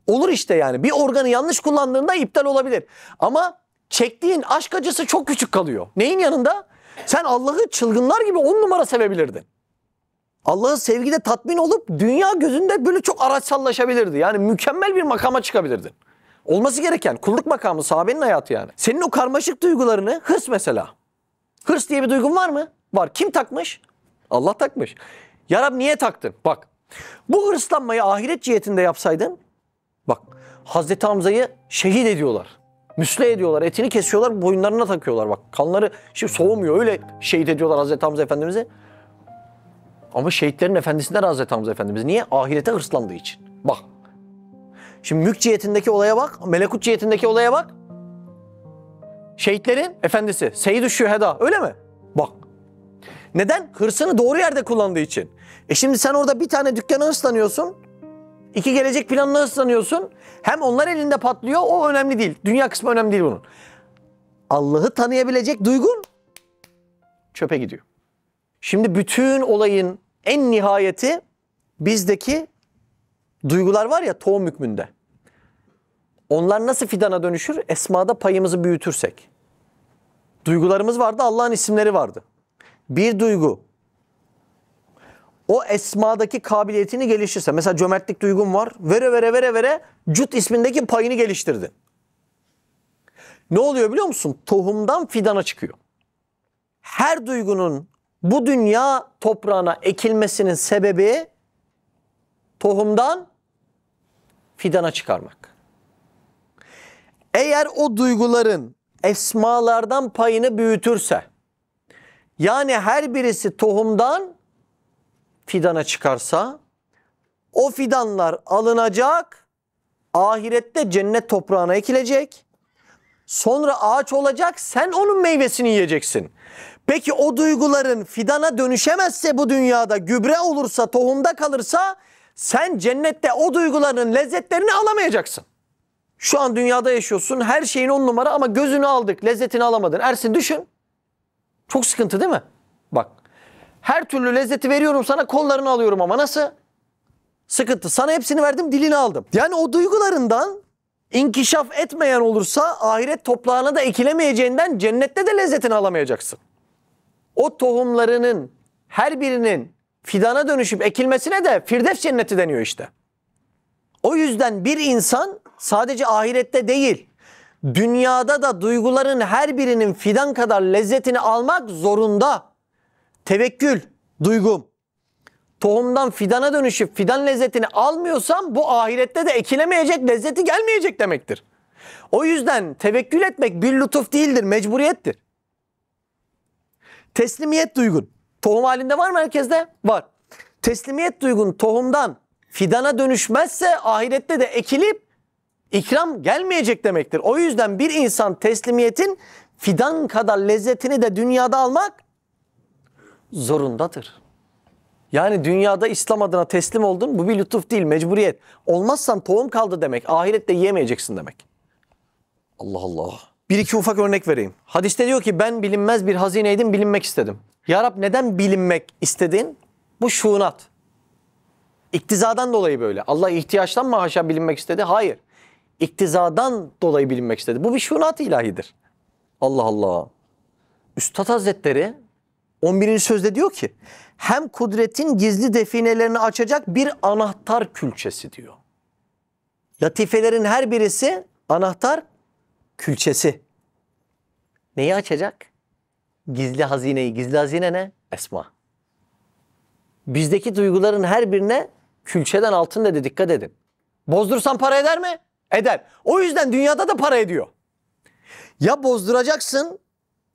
Olur işte yani. Bir organı yanlış kullandığında iptal olabilir. Ama çektiğin aşk acısı çok küçük kalıyor. Neyin yanında? Sen Allah'ı çılgınlar gibi 10 numara sevebilirdin. Allah'ın sevgide tatmin olup dünya gözünde böyle çok araçsallaşabilirdi. Yani mükemmel bir makama çıkabilirdin. Olması gereken kulluk makamı, sahabenin hayatı yani. Senin o karmaşık duygularını, hırs mesela. Hırs diye bir duygun var mı? Var. Kim takmış? Allah takmış. Ya Rab niye taktın? Bak. Bu hırslanmayı ahiret cihetinde yapsaydın, bak Hazreti Hamza'yı şehit ediyorlar. Müsle ediyorlar, etini kesiyorlar, boyunlarına takıyorlar. Bak kanları şimdi soğumuyor, öyle şehit ediyorlar Hazreti Hamza Efendimiz'i. Ama şehitlerin efendisinden Hazreti Hamza Efendimiz. Niye? Ahirete hırslandığı için. Bak. Şimdi mülk cihetindeki olaya bak, melekut cihetindeki olaya bak. Şehitlerin efendisi, Seyyid-ü Şüheda, öyle mi? Bak. Neden? Hırsını doğru yerde kullandığı için. Şimdi sen orada bir tane dükkana hırslanıyorsun. 2 gelecek planına hırslanıyorsun. Hem onlar elinde patlıyor, o önemli değil. Dünya kısmı önemli değil bunun. Allah'ı tanıyabilecek duygun çöpe gidiyor. Şimdi bütün olayın en nihayeti bizdeki duygular var ya tohum hükmünde. Onlar nasıl fidana dönüşür? Esmada payımızı büyütürsek. Duygularımız vardı, Allah'ın isimleri vardı. Bir duygu o esmadaki kabiliyetini geliştirse. Mesela cömertlik duygun var. Vere Cut ismindeki payını geliştirdi. Ne oluyor biliyor musun? Tohumdan fidana çıkıyor. Her duygunun bu dünya toprağına ekilmesinin sebebi tohumdan fidana çıkarmak. Eğer o duyguların esmalardan payını büyütürse, yani her birisi tohumdan fidana çıkarsa, o fidanlar alınacak, ahirette cennet toprağına ekilecek, sonra ağaç olacak, sen onun meyvesini yiyeceksin. Peki o duyguların fidana dönüşemezse bu dünyada, gübre olursa, tohumda kalırsa, sen cennette o duyguların lezzetlerini alamayacaksın. Şu an dünyada yaşıyorsun, her şeyin 10 numara ama gözünü aldık, lezzetini alamadın. Ersin düşün. Çok sıkıntı değil mi? Bak. Her türlü lezzeti veriyorum sana, kollarını alıyorum ama nasıl? Sıkıntı. Sana hepsini verdim, dilini aldım. Yani o duygularından inkişaf etmeyen olursa ahiret toprağına da ekilemeyeceğinden cennette de lezzetini alamayacaksın. O tohumlarının her birinin fidana dönüşüp ekilmesine de Firdevs cenneti deniyor işte. O yüzden bir insan sadece ahirette değil, dünyada da duyguların her birinin fidan kadar lezzetini almak zorunda. Tevekkül, duygum. Tohumdan fidana dönüşüp fidan lezzetini almıyorsam bu ahirette de ekilemeyecek, lezzeti gelmeyecek demektir. O yüzden tevekkül etmek bir lütuf değildir, mecburiyettir. Teslimiyet duygun. Tohum halinde var mı herkeste? Var. Teslimiyet duygun tohumdan fidana dönüşmezse ahirette de ekilip ikram gelmeyecek demektir. O yüzden bir insan teslimiyetin fidan kadar lezzetini de dünyada almak zorundadır. Yani dünyada İslam adına teslim oldun, bu bir lütuf değil, mecburiyet. Olmazsan tohum kaldı demek, ahirette yiyemeyeceksin demek. Allah Allah. Bir iki ufak örnek vereyim. Hadiste diyor ki ben bilinmez bir hazineydim, bilinmek istedim. Ya Rab neden bilinmek istedin? Bu şuunat. İktizadan dolayı böyle. Allah ihtiyaçtan mı haşa bilinmek istedi? Hayır. İktizadan dolayı bilinmek istedi. Bu bir şuunat-ı ilahidir. Allah Allah. Üstad Hazretleri 11. sözde diyor ki hem kudretin gizli definelerini açacak bir anahtar külçesi diyor. Latifelerin her birisi anahtar külçesi. Neyi açacak? Gizli hazineyi. Gizli hazine ne? Esma. Bizdeki duyguların her birine külçeden altın dedi, dikkat edin. Bozdursan para eder mi? Eder. O yüzden dünyada da para ediyor. Ya bozduracaksın,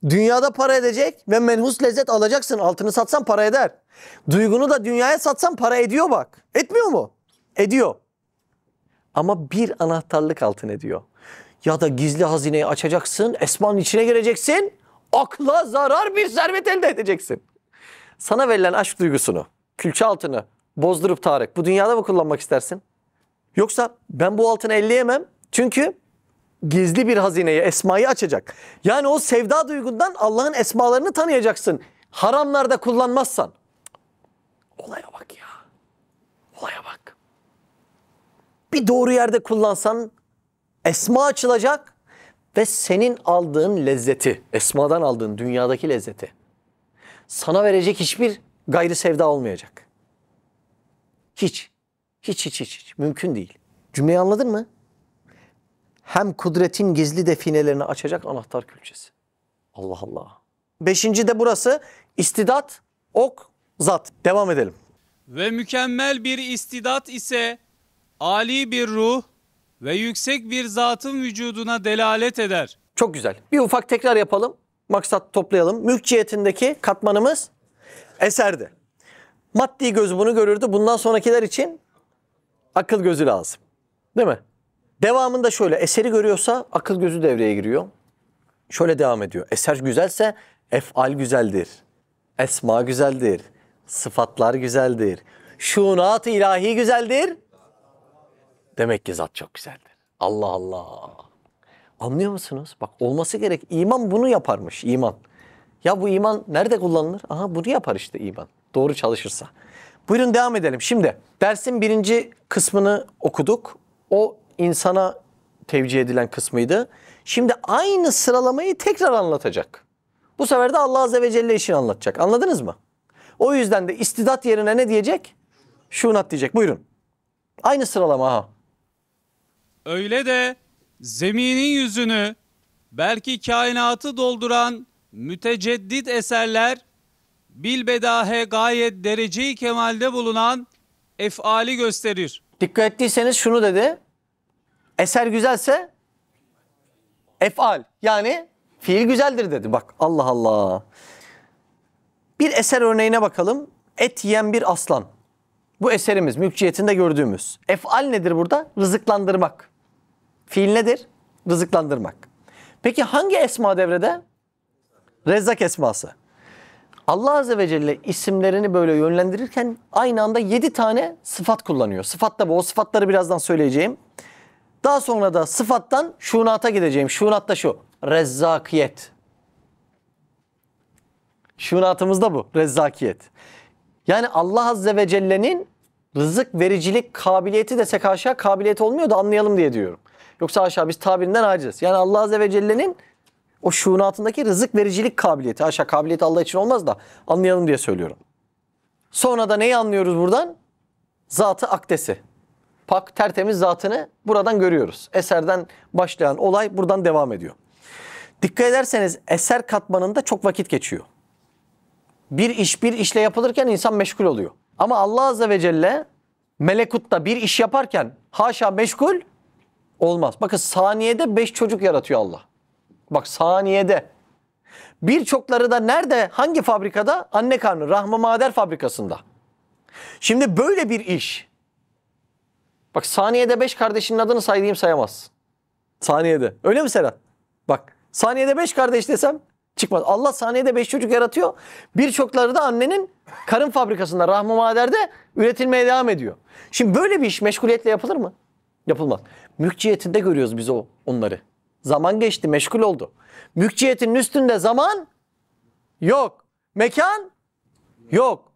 dünyada para edecek ve menhus lezzet alacaksın. Altını satsan para eder. Duygunu da dünyaya satsan para ediyor bak. Etmiyor mu? Ediyor. Ama bir anahtarlık altın ediyor. Ya da gizli hazineyi açacaksın, esmanın içine gireceksin, akla zarar bir servet elde edeceksin. Sana verilen aşk duygusunu, külçe altını bozdurup Tarık bu dünyada mı kullanmak istersin? Yoksa ben bu altını elleyemem çünkü gizli bir hazineyi, esmayı açacak. Yani o sevda duygundan Allah'ın esmalarını tanıyacaksın. Haramlarda kullanmazsan. Olaya bak ya. Olaya bak. Bir doğru yerde kullansan esma açılacak ve senin aldığın lezzeti, esmadan aldığın dünyadaki lezzeti sana verecek hiçbir gayri sevda olmayacak. Hiç. Hiç. Mümkün değil. Cümleyi anladın mı? Hem kudretin gizli definelerini açacak anahtar külçesi. Allah Allah. 5. de burası istidat, ok, zat. Devam edelim. Ve mükemmel bir istidat ise âli bir ruh ve yüksek bir zatın vücuduna delalet eder. Çok güzel. Bir ufak tekrar yapalım. Maksat toplayalım. Mülk cihetindeki katmanımız eserdi. Maddi göz bunu görürdü. Bundan sonrakiler için akıl gözü lazım. Değil mi? Devamında şöyle eseri görüyorsa akıl gözü devreye giriyor. Şöyle devam ediyor. Eser güzelse efal güzeldir. Esma güzeldir. Sıfatlar güzeldir. Şunat-ı ilahi güzeldir. Demek ki zat çok güzeldir. Allah Allah. Anlıyor musunuz? Bak olması gerek. İman bunu yaparmış. İman. Ya bu iman nerede kullanılır? Aha bunu yapar işte iman. Doğru çalışırsa. Buyurun devam edelim. Şimdi dersin 1. kısmını okuduk. O insana tevcih edilen kısmıydı. Şimdi aynı sıralamayı tekrar anlatacak. Bu sefer de Allah Azze ve Celle işini anlatacak. Anladınız mı? O yüzden de istidat yerine ne diyecek? Şunat diyecek. Buyurun. Aynı sıralama ha. Öyle de zeminin yüzünü belki kainatı dolduran müteceddit eserler bilbedahe gayet derece-i kemalde bulunan efali gösterir. Dikkat ettiyseniz şunu dedi. Eser güzelse efal yani fiil güzeldir dedi. Bak Allah Allah. Bir eser örneğine bakalım. Et yiyen bir aslan. Bu eserimiz mülk cihetinde gördüğümüz. Efal nedir burada? Rızıklandırmak. Fiil nedir? Rızıklandırmak. Peki hangi esma devrede? Rezzak esması. Allah Azze ve Celle isimlerini böyle yönlendirirken aynı anda 7 tane sıfat kullanıyor. Sıfat da bu. O sıfatları birazdan söyleyeceğim. Daha sonra da sıfattan şunata gideceğim. Şunat da şu. Rezzakiyet. Şunatımız da bu. Rezzakiyet. Yani Allah Azze ve Celle'nin rızık vericilik kabiliyeti desek haşa kabiliyeti olmuyor da anlayalım diye diyorum. Yoksa haşa biz tabirinden aciziz. Yani Allah Azze ve Celle'nin o şunatındaki rızık vericilik kabiliyeti. Haşa kabiliyeti Allah için olmaz da anlayalım diye söylüyorum. Sonra da neyi anlıyoruz buradan? Zat-ı akdesi. Pak tertemiz zatını buradan görüyoruz. Eserden başlayan olay buradan devam ediyor. Dikkat ederseniz eser katmanında çok vakit geçiyor. Bir işle yapılırken insan meşgul oluyor. Ama Allah Azze ve Celle melekutta bir iş yaparken haşa meşgul olmaz. Bakın saniyede 5 çocuk yaratıyor Allah. Bak saniyede. Birçokları da nerede? Hangi fabrikada? Anne karnı, Rahmi Mader fabrikasında. Şimdi böyle bir iş. Bak saniyede 5 kardeşinin adını saydığım sayamaz. Saniyede. Öyle mi Serhat? Bak saniyede 5 kardeş desem çıkmaz. Allah saniyede 5 çocuk yaratıyor. Birçokları da annenin karın fabrikasında, Rahmi Mader'de üretilmeye devam ediyor. Şimdi böyle bir iş meşguliyetle yapılır mı? Yapılmaz. Mülk cihetinde görüyoruz biz onları. Zaman geçti, meşgul oldu. Mülk cihetinin üstünde zaman yok. Mekan yok.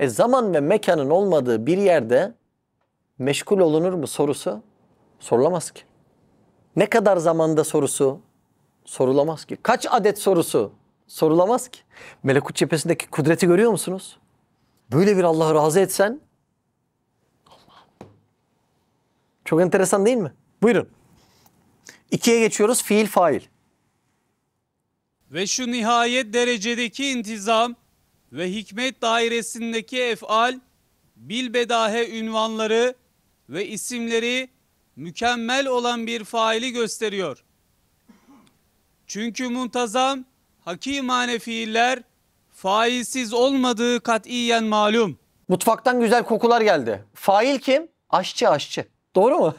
Zaman ve mekanın olmadığı bir yerde meşgul olunur mu sorusu sorulamaz ki. Ne kadar zamanda sorusu sorulamaz ki. Kaç adet sorusu sorulamaz ki. Melekut cephesindeki kudreti görüyor musunuz? Böyle bir Allah'ı razı etsen Allah. Çok enteresan değil mi? Buyurun. 2'ye geçiyoruz. Fiil, fail. Ve şu nihayet derecedeki intizam ve hikmet dairesindeki efal bilbedahe ünvanları ve isimleri mükemmel olan bir faili gösteriyor. Çünkü muntazam, hakimane fiiller failsiz olmadığı katiyen malum. Mutfaktan güzel kokular geldi. Fail kim? Aşçı, aşçı. Doğru mu?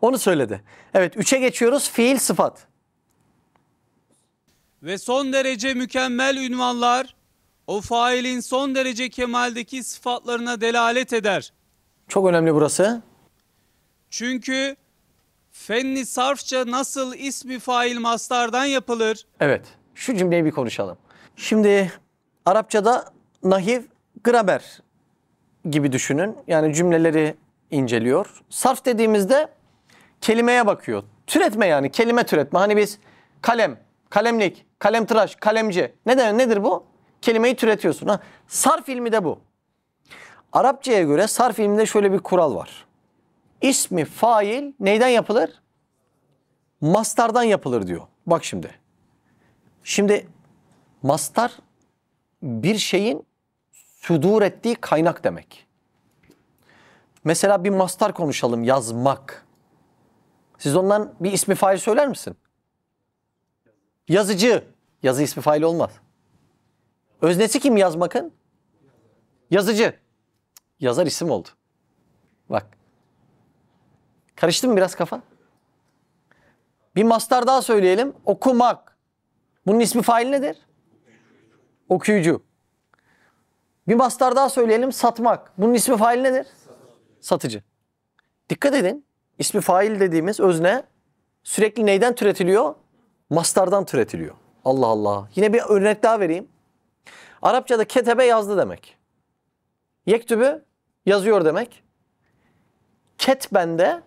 Onu söyledi. Evet, 3'e geçiyoruz. Fiil, sıfat. Ve son derece mükemmel ünvanlar o failin son derece kemaldeki sıfatlarına delalet eder. Çok önemli burası. Çünkü fenni sarfça nasıl ismi fail mastardan yapılır? Evet, şu cümleyi bir konuşalım. Şimdi Arapçada nahiv, gramer gibi düşünün. Yani cümleleri inceliyor. Sarf dediğimizde kelimeye bakıyor. Türetme yani, kelime türetme. Hani biz kalem, kalemlik, kalemtıraş, kalemci. Nedir bu? Kelimeyi türetiyorsun. Ha. Sarf ilmi de bu. Arapçaya göre sarf ilminde şöyle bir kural var. İsmi fail neyden yapılır? Mastardan yapılır diyor. Bak şimdi. Şimdi mastar bir şeyin sudur ettiği kaynak demek. Mesela bir mastar konuşalım, yazmak. Siz ondan bir ismi fail söyler misin? Yazıcı. Yazı ismi fail olmaz. Öznesi kim yazmakın? Yazıcı. Yazar isim oldu. Bak. Karıştı mı biraz kafa? Bir mastar daha söyleyelim. Okumak. Bunun ismi fail nedir? Okuyucu. Bir mastar daha söyleyelim. Satmak. Bunun ismi fail nedir? Satıcı. Dikkat edin. İsmi fail dediğimiz özne sürekli neyden türetiliyor? Mastardan türetiliyor. Allah Allah. Yine bir örnek daha vereyim. Arapçada ketebe yazdı demek. Yektübü yazıyor demek. Ketbende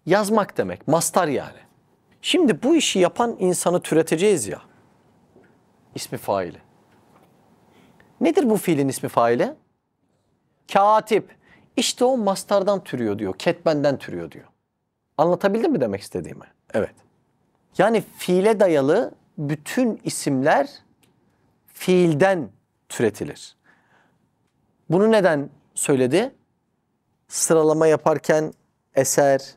yazmak demek. Mastar yani. Şimdi bu işi yapan insanı türeteceğiz ya. İsmi faili. Nedir bu fiilin ismi faili? Katip. İşte o mastardan türüyor diyor. Ketbenden türüyor diyor. Anlatabildim mi demek istediğimi? Evet. Yani fiile dayalı bütün isimler fiilden türetilir. Bunu neden söyledi? Sıralama yaparken eser,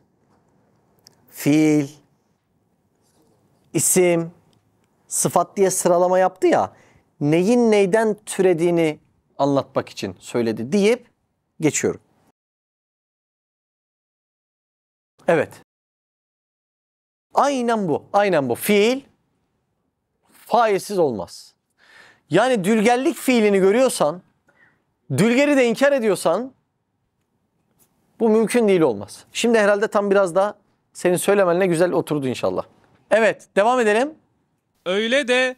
fiil, isim, sıfat diye sıralama yaptı ya. Neyin neyden türediğini anlatmak için söyledi deyip geçiyorum. Evet. Aynen bu. Aynen bu. Fiil failsiz olmaz. Yani dülgerlik fiilini görüyorsan, dülgeri de inkar ediyorsan bu mümkün değil, olmaz. Şimdi herhalde tam biraz daha senin söylemenle güzel oturdu inşallah. Evet, devam edelim. Öyle de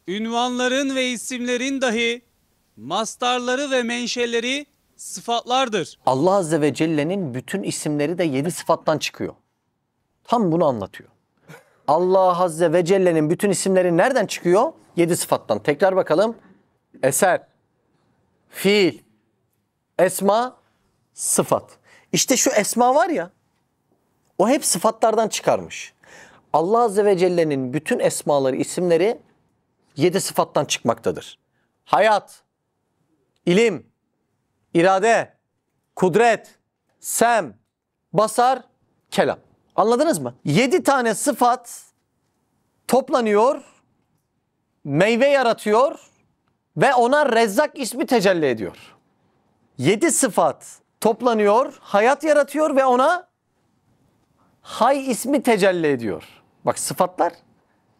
ünvanların ve isimlerin dahi mastarları ve menşeleri sıfatlardır. Allah Azze ve Celle'nin bütün isimleri de 7 sıfattan çıkıyor. Tam bunu anlatıyor. Allah Azze ve Celle'nin bütün isimleri nereden çıkıyor? 7 sıfattan. Tekrar bakalım. Eser, fiil, esma, sıfat. İşte şu esma var ya, o hep sıfatlardan çıkarmış. Allah Azze ve Celle'nin bütün esmaları, isimleri 7 sıfattan çıkmaktadır. Hayat, ilim, irade, kudret, sem, basar, kelam. Anladınız mı? 7 tane sıfat toplanıyor, meyve yaratıyor ve ona Rezzak ismi tecelli ediyor. 7 sıfat toplanıyor, hayat yaratıyor ve ona Hay ismi tecelli ediyor. Bak, sıfatlar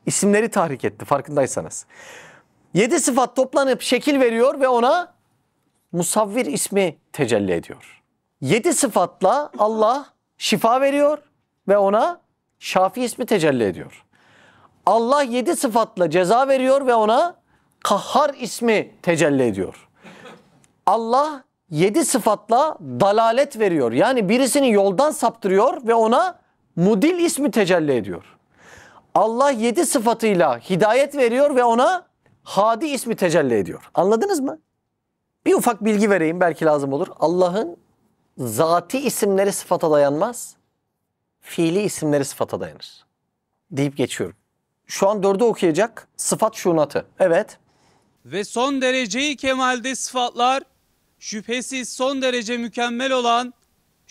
isimleri tahrik etti farkındaysanız. 7 sıfat toplanıp şekil veriyor ve ona Musavvir ismi tecelli ediyor. 7 sıfatla Allah şifa veriyor ve ona Şafi ismi tecelli ediyor. Allah 7 sıfatla ceza veriyor ve ona Kahhar ismi tecelli ediyor. Allah 7 sıfatla dalalet veriyor. Yani birisini yoldan saptırıyor ve ona Mudil ismi tecelli ediyor. Allah 7 sıfatıyla hidayet veriyor ve ona Hadi ismi tecelli ediyor. Anladınız mı? Bir ufak bilgi vereyim, belki lazım olur. Allah'ın zati isimleri sıfata dayanmaz. Fiili isimleri sıfata dayanır. Deyip geçiyorum. Şu an 4'ü okuyacak. Sıfat şunatı. Evet. Ve son dereceyi kemalde sıfatlar şüphesiz son derece mükemmel olan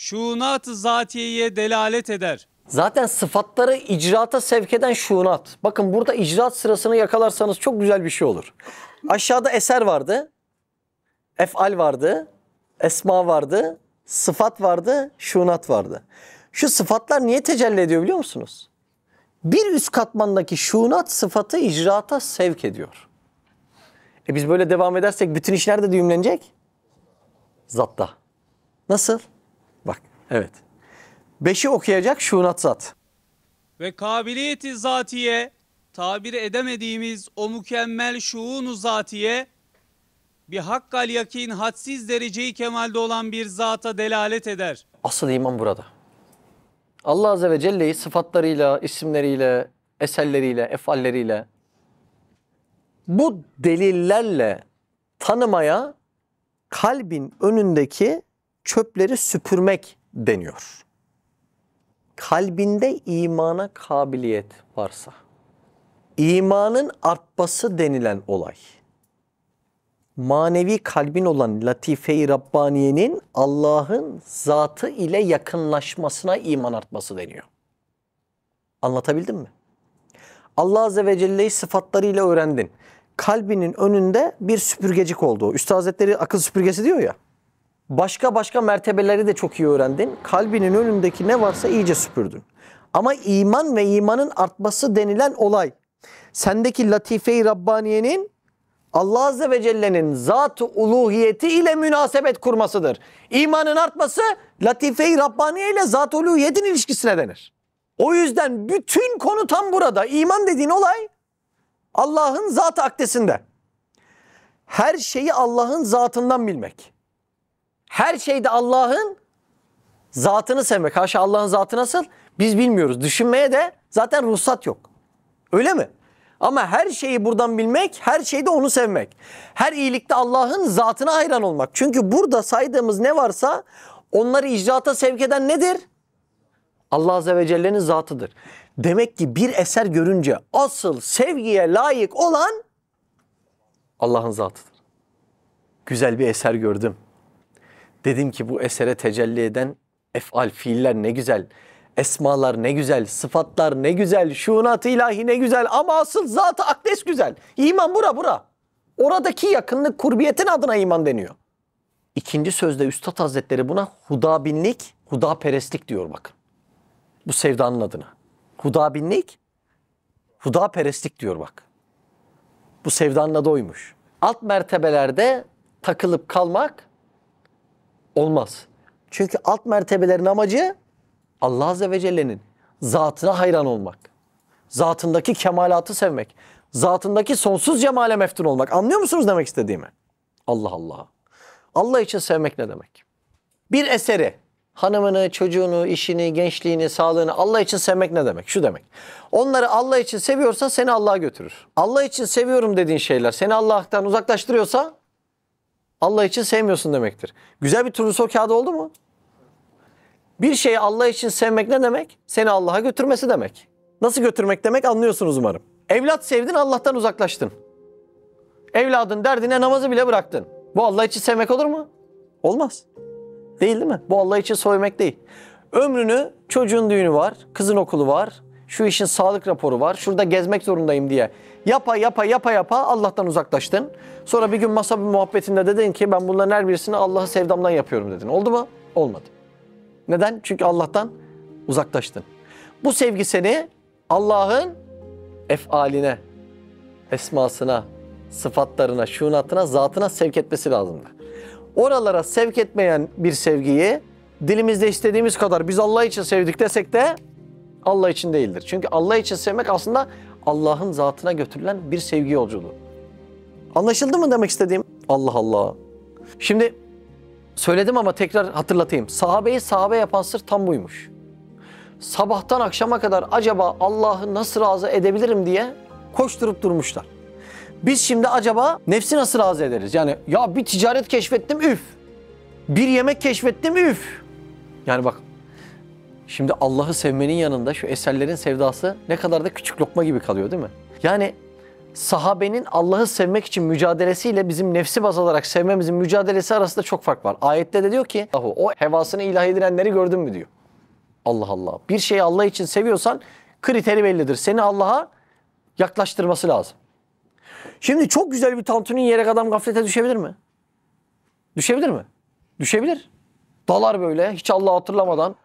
şuunat-ı zatiyeye delalet eder. Zaten sıfatları icraata sevk eden şuunat. Bakın burada icraat sırasını yakalarsanız çok güzel bir şey olur. Aşağıda eser vardı, efal vardı, esma vardı, sıfat vardı, şuunat vardı. Şu sıfatlar niye tecelli ediyor biliyor musunuz? Bir üst katmandaki şuunat sıfatı icraata sevk ediyor. Biz böyle devam edersek bütün iş nerede düğümlenecek? Zatta. Nasıl? Bak, evet. 5'i okuyacak şuunat zat. Ve kabiliyeti zatiye, tabir edemediğimiz o mükemmel şuunu zatiye, bir hakkal yakin hadsiz dereceyi kemalde olan bir zata delalet eder. Asıl iman burada. Allah Azze ve Celle'yi sıfatlarıyla, isimleriyle, eserleriyle, efalleriyle bu delillerle tanımaya kalbin önündeki çöpleri süpürmek deniyor. Kalbinde imana kabiliyet varsa, imanın artması denilen olay, manevi kalbin olan latife-i Rabbaniye'nin Allah'ın zatı ile yakınlaşmasına iman artması deniyor. Anlatabildim mi? Allah Azze ve Celle'yi sıfatlarıyla öğrendin. Kalbinin önünde bir süpürgecik oldu. Üstad Hazretleri akıl süpürgesi diyor ya. Başka mertebeleri de çok iyi öğrendin. Kalbinin önündeki ne varsa iyice süpürdün. Ama iman ve imanın artması denilen olay, sendeki latife-i Rabbaniye'nin Allah Azze ve Celle'nin zat-ı uluhiyeti ile münasebet kurmasıdır. İmanın artması latife-i Rabbaniye ile zat-ı uluhiyetin ilişkisine denir. O yüzden bütün konu tam burada. İman dediğin olay Allah'ın zat-ı akdesinde. Her şeyi Allah'ın zatından bilmek. Her şeyde Allah'ın zatını sevmek. Haşa, Allah'ın zatı nasıl? Biz bilmiyoruz. Düşünmeye de zaten ruhsat yok. Öyle mi? Ama her şeyi buradan bilmek, her şeyde onu sevmek. Her iyilikte Allah'ın zatına hayran olmak. Çünkü burada saydığımız ne varsa onları icraata sevk eden nedir? Allah Azze ve Celle'nin zatıdır. Demek ki bir eser görünce asıl sevgiye layık olan Allah'ın zatıdır. Güzel bir eser gördüm. Dedim ki bu esere tecelli eden efal, fiiller ne güzel. Esmalar ne güzel, sıfatlar ne güzel, şuunat-ı ilahi ne güzel ama asıl zat-ı akdes güzel. İman bura. Oradaki yakınlık, kurbiyetin adına iman deniyor. İkinci sözde Üstad Hazretleri buna hudabinlik, hudaperestlik diyor bakın. Bu sevdanın adına. Hudabinlik, hudaperestlik diyor bak. Bu sevdanın adı oymuş. Alt mertebelerde takılıp kalmak olmaz. Çünkü alt mertebelerin amacı Allah Azze ve Celle'nin zatına hayran olmak. Zatındaki kemalatı sevmek. Zatındaki sonsuz cemale meftun olmak. Anlıyor musunuz demek istediğimi? Allah Allah. Allah için sevmek ne demek? Bir eseri, hanımını, çocuğunu, işini, gençliğini, sağlığını Allah için sevmek ne demek? Şu demek. Onları Allah için seviyorsa seni Allah'a götürür. Allah için seviyorum dediğin şeyler seni Allah'tan uzaklaştırıyorsa Allah için sevmiyorsun demektir. Güzel bir turnusol kağıdı oldu mu? Bir şeyi Allah için sevmek ne demek? Seni Allah'a götürmesi demek. Nasıl götürmek demek anlıyorsunuz umarım. Evlat sevdin, Allah'tan uzaklaştın. Evladın derdine namazı bile bıraktın. Bu Allah için sevmek olur mu? Olmaz. Değil mi? Bu Allah için sevmek değil. Ömrünü, çocuğun düğünü var, kızın okulu var, şu işin sağlık raporu var, şurada gezmek zorundayım diye yapa Allah'tan uzaklaştın. Sonra bir gün masa bir muhabbetinde dedin ki ben bunların her birisini Allah'ı sevdamdan yapıyorum dedin. Oldu mu? Olmadı. Neden? Çünkü Allah'tan uzaklaştın. Bu sevgi seni Allah'ın efaline, esmasına, sıfatlarına, şuunatına, zatına sevk etmesi lazımdı. Oralara sevk etmeyen bir sevgiyi dilimizde istediğimiz kadar biz Allah için sevdik desek de Allah için değildir. Çünkü Allah için sevmek aslında Allah'ın zatına götürülen bir sevgi yolculuğu. Anlaşıldı mı demek istediğim? Allah Allah. Şimdi söyledim ama tekrar hatırlatayım. Sahabeyi sahabe yapan sır tam buymuş. Sabahtan akşama kadar acaba Allah'ı nasıl razı edebilirim diye koşturup durmuşlar. Biz şimdi acaba nefsi nasıl razı ederiz? Yani ya bir ticaret keşfettim üf. Bir yemek keşfettim üf. Yani bak şimdi Allah'ı sevmenin yanında şu eserlerin sevdası ne kadar da küçük lokma gibi kalıyor değil mi? Yani sahabenin Allah'ı sevmek için mücadelesiyle bizim nefsi baz alarak sevmemizin mücadelesi arasında çok fark var. Ayette de diyor ki o hevasını ilah edinenleri gördün mü diyor. Allah Allah. Bir şeyi Allah için seviyorsan kriteri bellidir. Seni Allah'a yaklaştırması lazım. Şimdi çok güzel bir tantuni yiyerek adam gaflete düşebilir mi? Düşebilir mi? Düşebilir. Dalar böyle hiç Allah'ı hatırlamadan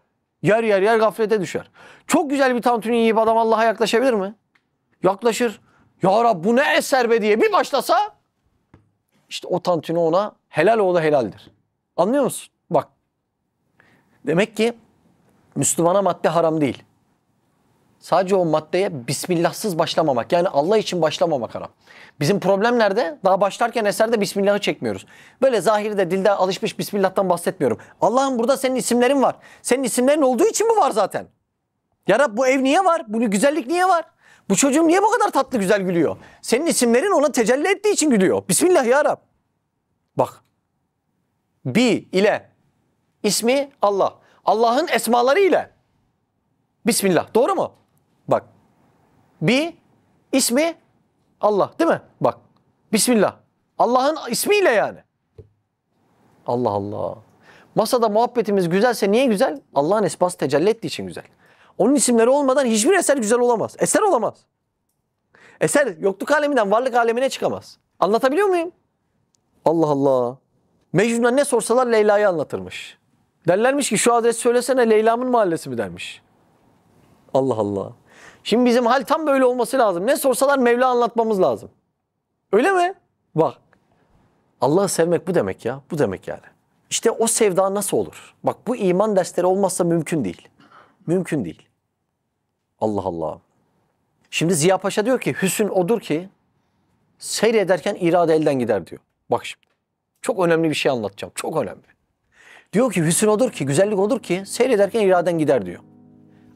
yer gaflete düşer. Çok güzel bir tantuni yiyip adam Allah'a yaklaşabilir mi? Yaklaşır. Ya Rab bu ne eser be diye bir başlasa işte o tantuni ona helal oğlu helaldir. Anlıyor musun? Bak. Demek ki Müslümana madde haram değil. Sadece o maddeye bismillahsız başlamamak. Yani Allah için başlamamak haram. Bizim problem nerede? Daha başlarken eserde bismillahı çekmiyoruz. Böyle zahirde dilde alışmış bismillah'tan bahsetmiyorum. Allah'ım burada senin isimlerin var. Senin isimlerin olduğu için mi var zaten? Ya Rab bu ev niye var? Bu güzellik niye var? Bu çocuğum niye bu kadar tatlı güzel gülüyor? Senin isimlerin ona tecelli ettiği için gülüyor. Bismillah ya Rab. Bak. Bi ile ismi Allah. Allah'ın esmaları ile. Bismillah. Doğru mu? Bak. Bi ismi Allah değil mi? Bak. Bismillah. Allah'ın ismiyle yani. Allah Allah. Masada muhabbetimiz güzelse niye güzel? Allah'ın esması tecelli ettiği için güzel. Onun isimleri olmadan hiçbir eser güzel olamaz. Eser olamaz. Eser yokluk aleminden varlık alemine çıkamaz. Anlatabiliyor muyum? Allah Allah. Mecnun'a ne sorsalar Leyla'yı anlatırmış. Derlermiş ki şu adres söylesene Leyla'mın mahallesi mi dermiş. Allah Allah. Şimdi bizim hal tam böyle olması lazım. Ne sorsalar Mevla anlatmamız lazım. Öyle mi? Bak. Allah'ı sevmek bu demek ya. Bu demek yani. İşte o sevda nasıl olur? Bak bu iman dersleri olmazsa mümkün değil. Mümkün değil. Allah Allah. Şimdi Ziya Paşa diyor ki hüsn odur ki seyrederken irade elden gider diyor. Bak şimdi. Çok önemli bir şey anlatacağım. Çok önemli. Diyor ki hüsn odur ki, güzellik odur ki seyrederken iraden gider diyor.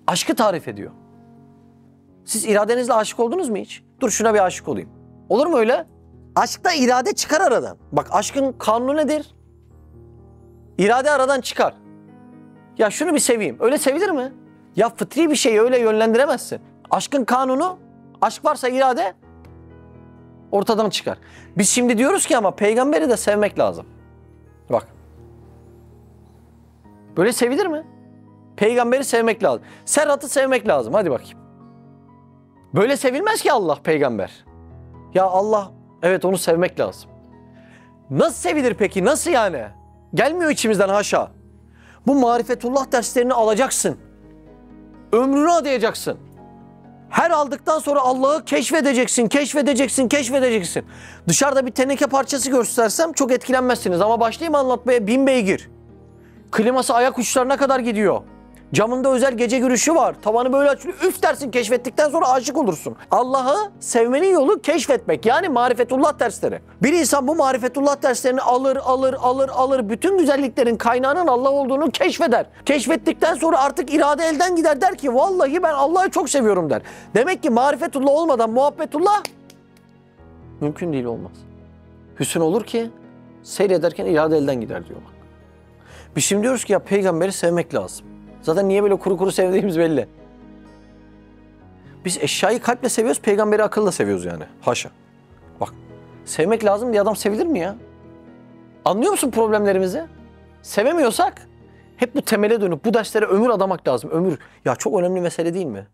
Aşkı tarif ediyor. Siz iradenizle aşık oldunuz mu hiç? Dur şuna bir aşık olayım. Olur mu öyle? Aşkta irade çıkar aradan. Bak aşkın kanunu nedir? İrade aradan çıkar. Ya şunu bir seveyim. Öyle sevilir mi? Ya fıtri bir şeyi öyle yönlendiremezsin. Aşkın kanunu, aşk varsa irade ortadan çıkar. Biz şimdi diyoruz ki ama peygamberi de sevmek lazım. Bak. Böyle sevilir mi? Peygamberi sevmek lazım. Serhat'ı sevmek lazım. Hadi bakayım. Böyle sevilmez ki Allah peygamber. Ya Allah, evet onu sevmek lazım. Nasıl sevilir peki? Nasıl yani? Gelmiyor içimizden haşa. Bu marifetullah derslerini alacaksın. Ömrünü adayacaksın. Her aldıktan sonra Allah'ı keşfedeceksin, keşfedeceksin, keşfedeceksin. Dışarıda bir teneke parçası göstersem çok etkilenmezsiniz. Ama başlayayım anlatmaya 1000 beygir. Kliması ayak uçlarına kadar gidiyor. Camında özel gece görüşü var. Tavanı böyle açılıyor. Üf dersin keşfettikten sonra aşık olursun. Allah'ı sevmenin yolu keşfetmek. Yani marifetullah dersleri. Bir insan bu marifetullah derslerini alır. Bütün güzelliklerin kaynağının Allah olduğunu keşfeder. Keşfettikten sonra artık irade elden gider. Der ki vallahi ben Allah'ı çok seviyorum der. Demek ki marifetullah olmadan muhabbetullah mümkün değil, olmaz. Hüsn olur ki seyrederken irade elden gider diyorlar. Biz şimdi diyoruz ki ya peygamberi sevmek lazım. Zaten niye böyle kuru kuru sevdiğimiz belli. Biz eşyayı kalple seviyoruz, peygamberi akılla seviyoruz yani. Haşa. Bak, sevmek lazım diye adam sevilir mi ya? Anlıyor musun problemlerimizi? Sevemiyorsak hep bu temele dönüp bu derslere ömür adamak lazım. Ömür. Ya çok önemli mesele değil mi?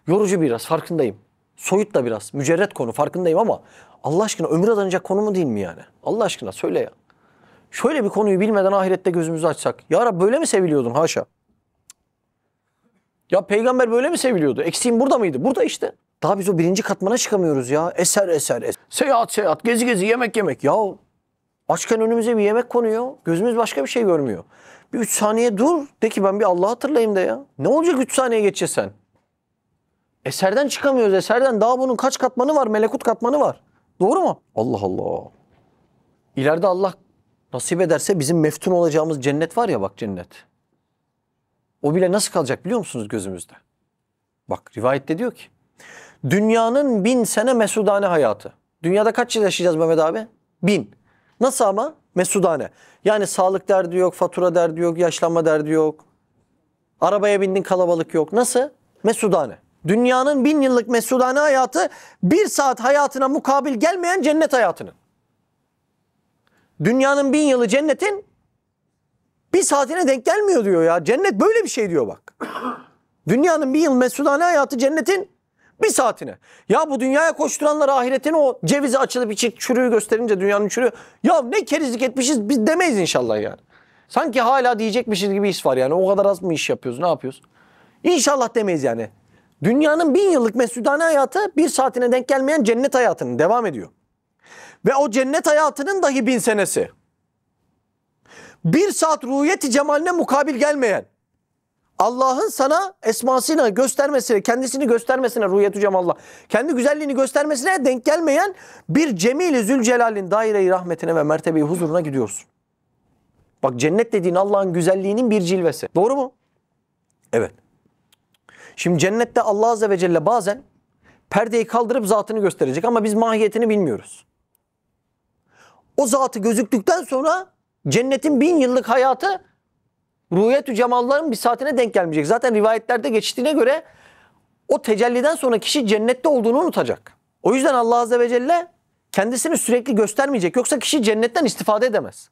Yorucu biraz, farkındayım. Soyut da biraz, mücerret konu, farkındayım ama Allah aşkına ömür adanacak konu mu değil mi yani? Allah aşkına söyle ya. Şöyle bir konuyu bilmeden ahirette gözümüzü açsak. Ya Rabbi böyle mi seviliyordun? Haşa. Ya peygamber böyle mi seviliyordu? Eksiğim burada mıydı? Burada işte. Daha biz o birinci katmana çıkamıyoruz ya. Eser. Seyahat. Gezi. Yemek. Ya açken önümüze bir yemek konuyor. Gözümüz başka bir şey görmüyor. Bir 3 saniye dur. De ki ben bir Allah'ı hatırlayayım de ya. Ne olacak 3 saniye geçeceksin sen? Eserden çıkamıyoruz. Eserden daha bunun kaç katmanı var? Melekut katmanı var. Doğru mu? Allah Allah. İleride Allah nasip ederse bizim meftun olacağımız cennet var ya, bak cennet. O bile nasıl kalacak biliyor musunuz gözümüzde? Bak rivayette diyor ki dünyanın 1000 sene mesudane hayatı. Dünyada kaç yıl yaşayacağız Mehmet abi? 1000. Nasıl ama? Mesudane. Yani sağlık derdi yok, fatura derdi yok, yaşlanma derdi yok. Arabaya bindin kalabalık yok. Nasıl? Mesudane. Dünyanın 1000 yıllık mesudane hayatı 1 saat hayatına mukabil gelmeyen cennet hayatının. Dünyanın 1000 yılı cennetin 1 saatine denk gelmiyor diyor ya. Cennet böyle bir şey diyor bak. Dünyanın 1000 yıl mesudane hayatı cennetin 1 saatine. Ya bu dünyaya koşturanlar ahiretin o cevizi açılıp içi çürüğü gösterince dünyanın çürüğü. Ya ne kerizlik etmişiz biz demeyiz inşallah yani. Sanki hala diyecekmişiz gibi his var yani. O kadar az mı iş yapıyoruz, ne yapıyoruz? İnşallah demeyiz yani. Dünyanın 1000 yıllık mesudane hayatı 1 saatine denk gelmeyen cennet hayatının devam ediyor. Ve o cennet hayatının dahi 1000 senesi. 1 saat ruhiyeti cemaline mukabil gelmeyen, Allah'ın sana esmasını göstermesine, kendisini göstermesine, ruhiyetü cemallah, kendi güzelliğini göstermesine denk gelmeyen bir Cemil-i Zülcelal'in daire-i rahmetine ve mertebe-i huzuruna gidiyorsun. Bak cennet dediğin Allah'ın güzelliğinin bir cilvesi. Doğru mu? Evet. Şimdi cennette Allah Azze ve Celle bazen perdeyi kaldırıp zatını gösterecek ama biz mahiyetini bilmiyoruz. O zatı gözüktükten sonra cennetin 1000 yıllık hayatı ruhiyet-ü cemalların 1 saatine denk gelmeyecek. Zaten rivayetlerde geçtiğine göre o tecelliden sonra kişi cennette olduğunu unutacak. O yüzden Allah Azze ve Celle kendisini sürekli göstermeyecek. Yoksa kişi cennetten istifade edemez.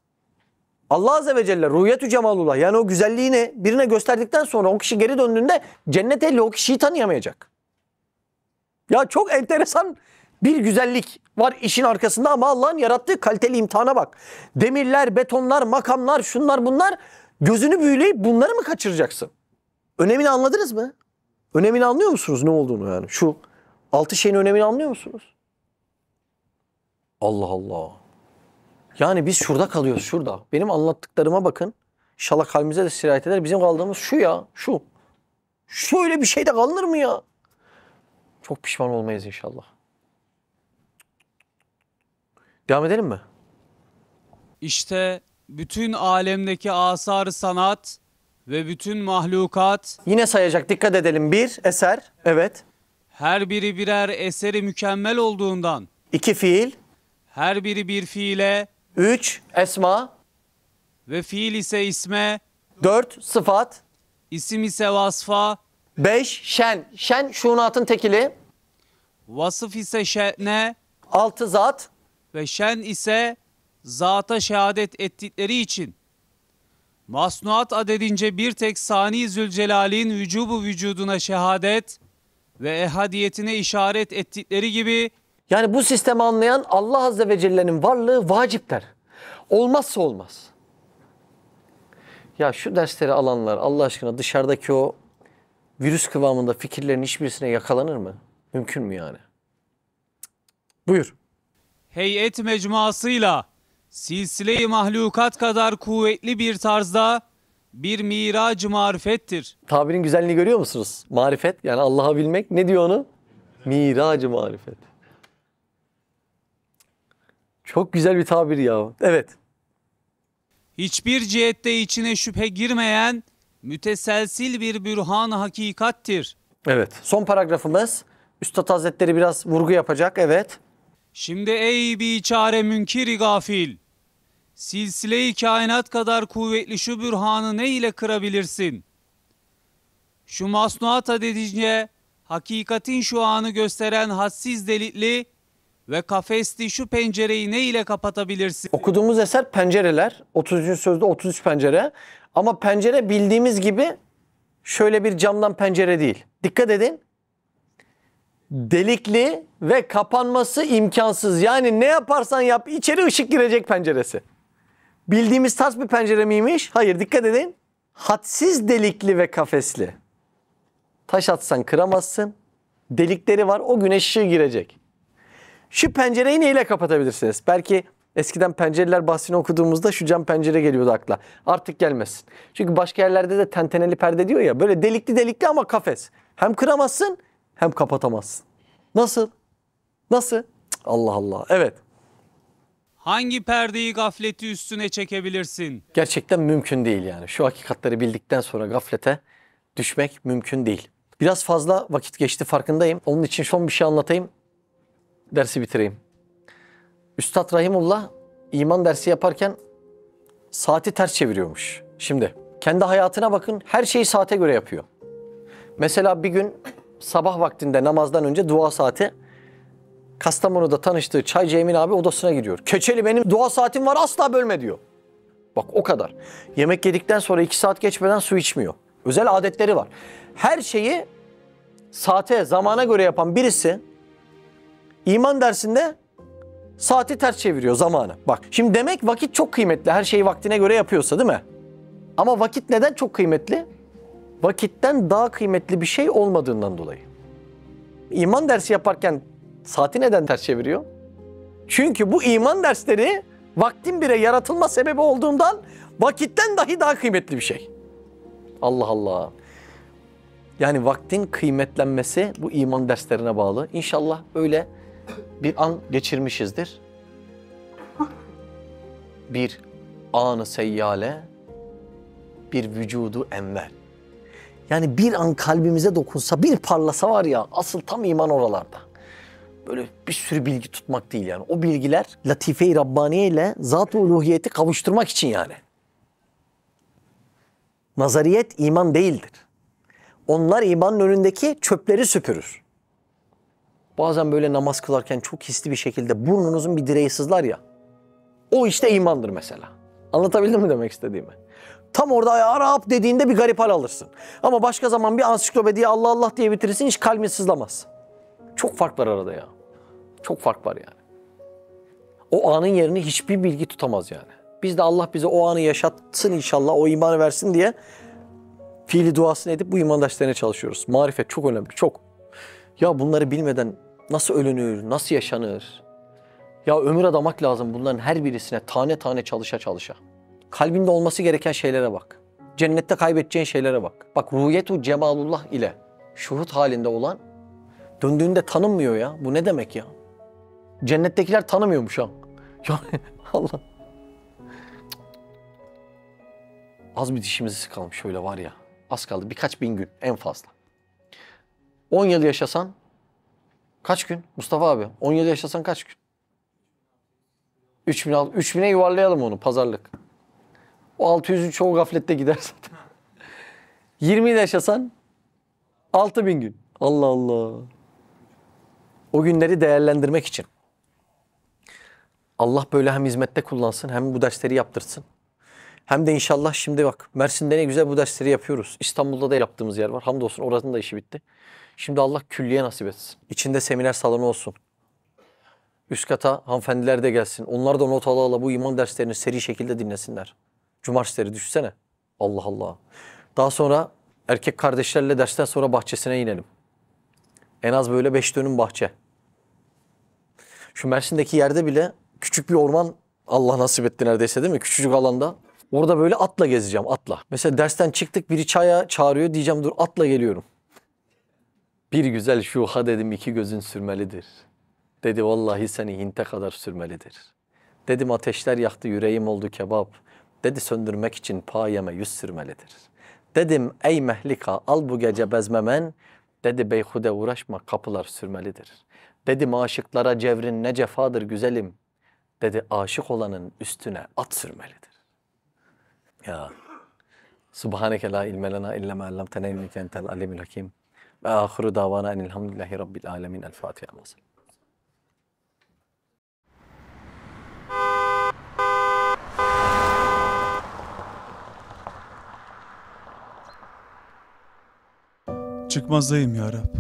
Allah Azze ve Celle ruhiyet-ü cemalullah yani o güzelliğini birine gösterdikten sonra o kişi geri döndüğünde cennet ehli o kişiyi tanıyamayacak. Ya çok enteresan bir güzellik var işin arkasında ama Allah'ın yarattığı kaliteli imtihana bak. Demirler, betonlar, makamlar, şunlar bunlar, gözünü büyüleyip bunları mı kaçıracaksın? Önemini anladınız mı? Önemini anlıyor musunuz ne olduğunu yani? Şu 6 şeyin önemini anlıyor musunuz? Allah Allah. Yani biz şurada kalıyoruz, şurada. Benim anlattıklarıma bakın. İnşallah kalbimize de sirayet eder. Bizim kaldığımız şu ya, şu. Şöyle bir şey de kalınır mı ya? Çok pişman olmayız inşallah. Devam edelim mi? İşte bütün alemdeki asar-ı sanat ve bütün mahlukat Yine sayacak, dikkat edelim. 1 eser, evet. her biri birer eseri mükemmel olduğundan 2 fiil, her biri bir fiile 3 esma, ve fiil ise isme, 4 sıfat, isim ise vasfa, 5 şen. Şen şunatın tekili, vasıf ise şe'ne 6 zat, ve şen ise zata şehadet ettikleri için masnuat adedince bir tek Sani Zülcelal'in vücubu vücuduna şehadet ve ehadiyetine işaret ettikleri gibi yani bu sistemi anlayan Allah Azze ve Celle'nin varlığı vacipler. Olmazsa olmaz. Ya şu dersleri alanlar Allah aşkına dışarıdaki o virüs kıvamında fikirlerin hiçbirisine yakalanır mı? Mümkün mü yani? Buyur. heyet mecmuasıyla silsile-i mahlukat kadar kuvvetli bir tarzda bir mirac-ı marifettir. Tabirin güzelliğini görüyor musunuz? Marifet yani Allah'ı bilmek. Ne diyor onu? Mirac-ı marifet. Çok güzel bir tabir ya. Evet. Hiçbir cihette içine şüphe girmeyen müteselsil bir bürhan hakikattir. Evet. Son paragrafımız. Üstad Hazretleri biraz vurgu yapacak. Evet. Şimdi ey biçare münkiri gafil, silsile-i kainat kadar kuvvetli şu bürhanı ne ile kırabilirsin? Şu masnuat adedince hakikatin şu anı gösteren hassiz delitli ve kafesli şu pencereyi ne ile kapatabilirsin? Okuduğumuz eser pencereler. 33. sözde 33 pencere. Ama pencere bildiğimiz gibi şöyle bir camdan pencere değil. Dikkat edin. Delikli ve kapanması imkansız. Yani ne yaparsan yap içeri ışık girecek penceresi. Bildiğimiz tarz bir pencere miymiş? Hayır, dikkat edin. Hadsiz delikli ve kafesli. Taş atsan kıramazsın. Delikleri var, o güneş ışığı girecek. Şu pencereyi neyle kapatabilirsiniz? Belki eskiden pencereler bahsini okuduğumuzda şu cam pencere geliyordu akla. Artık gelmesin. Çünkü başka yerlerde de tenteneli perde diyor ya. Böyle delikli delikli ama kafes. Hem kıramazsın hem kapatamazsın. Nasıl? Nasıl? Cık, Allah Allah. Evet. Hangi perdeyi gafleti üstüne çekebilirsin? Gerçekten mümkün değil yani. Şu hakikatleri bildikten sonra gaflete düşmek mümkün değil. Biraz fazla vakit geçti farkındayım. Onun için son bir şey anlatayım. Dersi bitireyim. Üstad Rahimullah iman dersi yaparken saati ters çeviriyormuş. Şimdi kendi hayatına bakın, her şeyi saate göre yapıyor. Mesela bir gün sabah vaktinde namazdan önce dua saati. Kastamonu'da tanıştığı Çaycı Emin abi odasına gidiyor. Keçeli benim dua saatim var asla bölme diyor. Bak o kadar. Yemek yedikten sonra 2 saat geçmeden su içmiyor. Özel adetleri var. Her şeyi saate, zamana göre yapan birisi iman dersinde saati ters çeviriyor zamanı. Bak şimdi demek vakit çok kıymetli. Her şeyi vaktine göre yapıyorsa değil mi? Ama vakit neden çok kıymetli? Vakitten daha kıymetli bir şey olmadığından dolayı. İman dersi yaparken saati neden ters çeviriyor? Çünkü bu iman dersleri vaktin bile yaratılma sebebi olduğundan vakitten dahi daha kıymetli bir şey. Allah Allah. Yani vaktin kıymetlenmesi bu iman derslerine bağlı. İnşallah öyle bir an geçirmişizdir. Bir anı seyyale, bir vücudu enver. Yani bir an kalbimize dokunsa, bir parlasa var ya, asıl tam iman oralarda. Böyle bir sürü bilgi tutmak değil yani. O bilgiler latife-i Rabbaniye ile zat-ı uluhiyeti kavuşturmak için yani. Nazariyet iman değildir. Onlar imanın önündeki çöpleri süpürür. Bazen böyle namaz kılarken çok hisli bir şekilde burnunuzun bir direği sızlar ya. O işte imandır mesela. Anlatabildim mi demek istediğimi? Tam orada ya Rab dediğinde bir garip hal alırsın. Ama başka zaman bir ansiklopediye Allah Allah diye bitirirsin, hiç kalbin sızlamaz. Çok fark var arada ya. Çok fark var yani. O anın yerini hiçbir bilgi tutamaz yani. Biz de Allah bize o anı yaşatsın inşallah, o imanı versin diye fiili duasını edip bu imandaşlarına çalışıyoruz. Marifet çok önemli, çok. Ya bunları bilmeden nasıl ölünür, nasıl yaşanır? Ya ömür adamak lazım bunların her birisine tane tane çalışa çalışa. Kalbinde olması gereken şeylere bak. Cennette kaybedeceğin şeylere bak. Bak ruhiyetu cemalullah ile şuhud halinde olan döndüğünde tanınmıyor ya. Bu ne demek ya? Cennettekiler tanımıyormuş ha. Ya Allah. Az bir dişimizi sıkalım şöyle var ya. Az kaldı birkaç bin gün en fazla. 10 yıl yaşasan kaç gün? Mustafa abi 10 yıl yaşasan kaç gün? 3000'e yuvarlayalım onu pazarlık. O 600'ün çoğu gaflette gider zaten. 20 yıl yaşasan 6000 gün. Allah Allah. O günleri değerlendirmek için. Allah böyle hem hizmette kullansın hem bu dersleri yaptırsın. Hem de inşallah şimdi bak Mersin'de ne güzel bu dersleri yapıyoruz. İstanbul'da da yaptığımız yer var. Hamdolsun oranın da işi bitti. Şimdi Allah külliye nasip etsin. İçinde seminer salonu olsun. Üst kata hanımefendiler de gelsin. Onlar da not ala ala bu iman derslerini seri şekilde dinlesinler. Cumartesileri düşsene. Allah Allah. Daha sonra erkek kardeşlerle dersten sonra bahçesine inelim. En az böyle 5 dönüm bahçe. Şu Mersin'deki yerde bile küçük bir orman Allah nasip etti neredeyse değil mi? Küçücük alanda. Orada böyle atla gezeceğim, atla. Mesela dersten çıktık biri çaya çağırıyor diyeceğim dur atla geliyorum. Bir güzel şuha dedim 2 gözün sürmelidir. Dedi vallahi seni Hint'e kadar sürmelidir. Dedim ateşler yaktı yüreğim oldu kebap. Dedi söndürmek için payeme yüz sürmelidir. Dedim ey mehlika al bu gece bezmemen. Dedi beyhude uğraşma kapılar sürmelidir. Dedim aşıklara cevrin ne cefadır güzelim. Dedi aşık olanın üstüne at sürmelidir. Ya. Subhaneke la ilme lena illa ma allamtena inneke entel alimul hakim. Ve ahiru davana enelhamdülillahi rabbil alemin. El Fatiha. Çıkmazdayım ya Rab.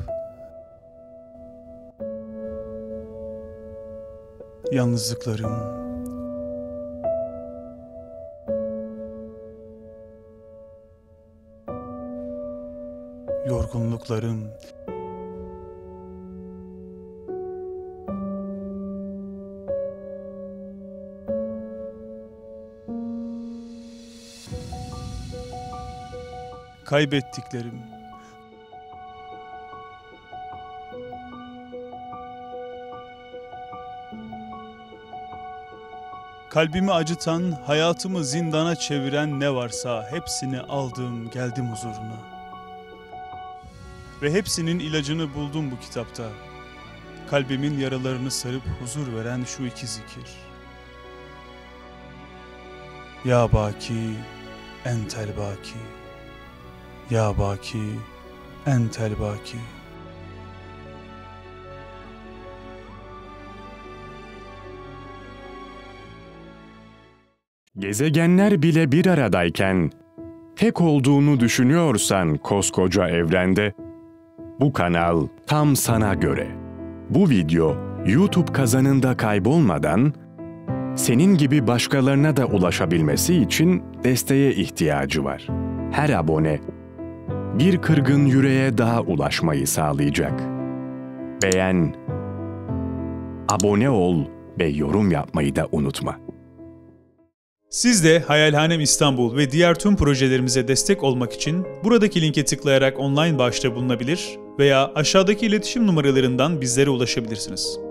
Yalnızlıklarım, yorgunluklarım, kaybettiklerim, kalbimi acıtan, hayatımı zindana çeviren ne varsa hepsini aldım, geldim huzuruna. Ve hepsinin ilacını buldum bu kitapta. Kalbimin yaralarını sarıp huzur veren şu 2 zikir. Ya Baki, Entel Baki. Ya Baki, Entel Baki. Gezegenler bile bir aradayken, tek olduğunu düşünüyorsan koskoca evrende, bu kanal tam sana göre. Bu video YouTube kazanında kaybolmadan, senin gibi başkalarına da ulaşabilmesi için desteğe ihtiyacı var. Her abone, bir kırgın yüreğe daha ulaşmayı sağlayacak. Beğen, abone ol ve yorum yapmayı da unutma. Siz de Hayalhanem İstanbul ve diğer tüm projelerimize destek olmak için buradaki linke tıklayarak online bağışta bulunabilir veya aşağıdaki iletişim numaralarından bizlere ulaşabilirsiniz.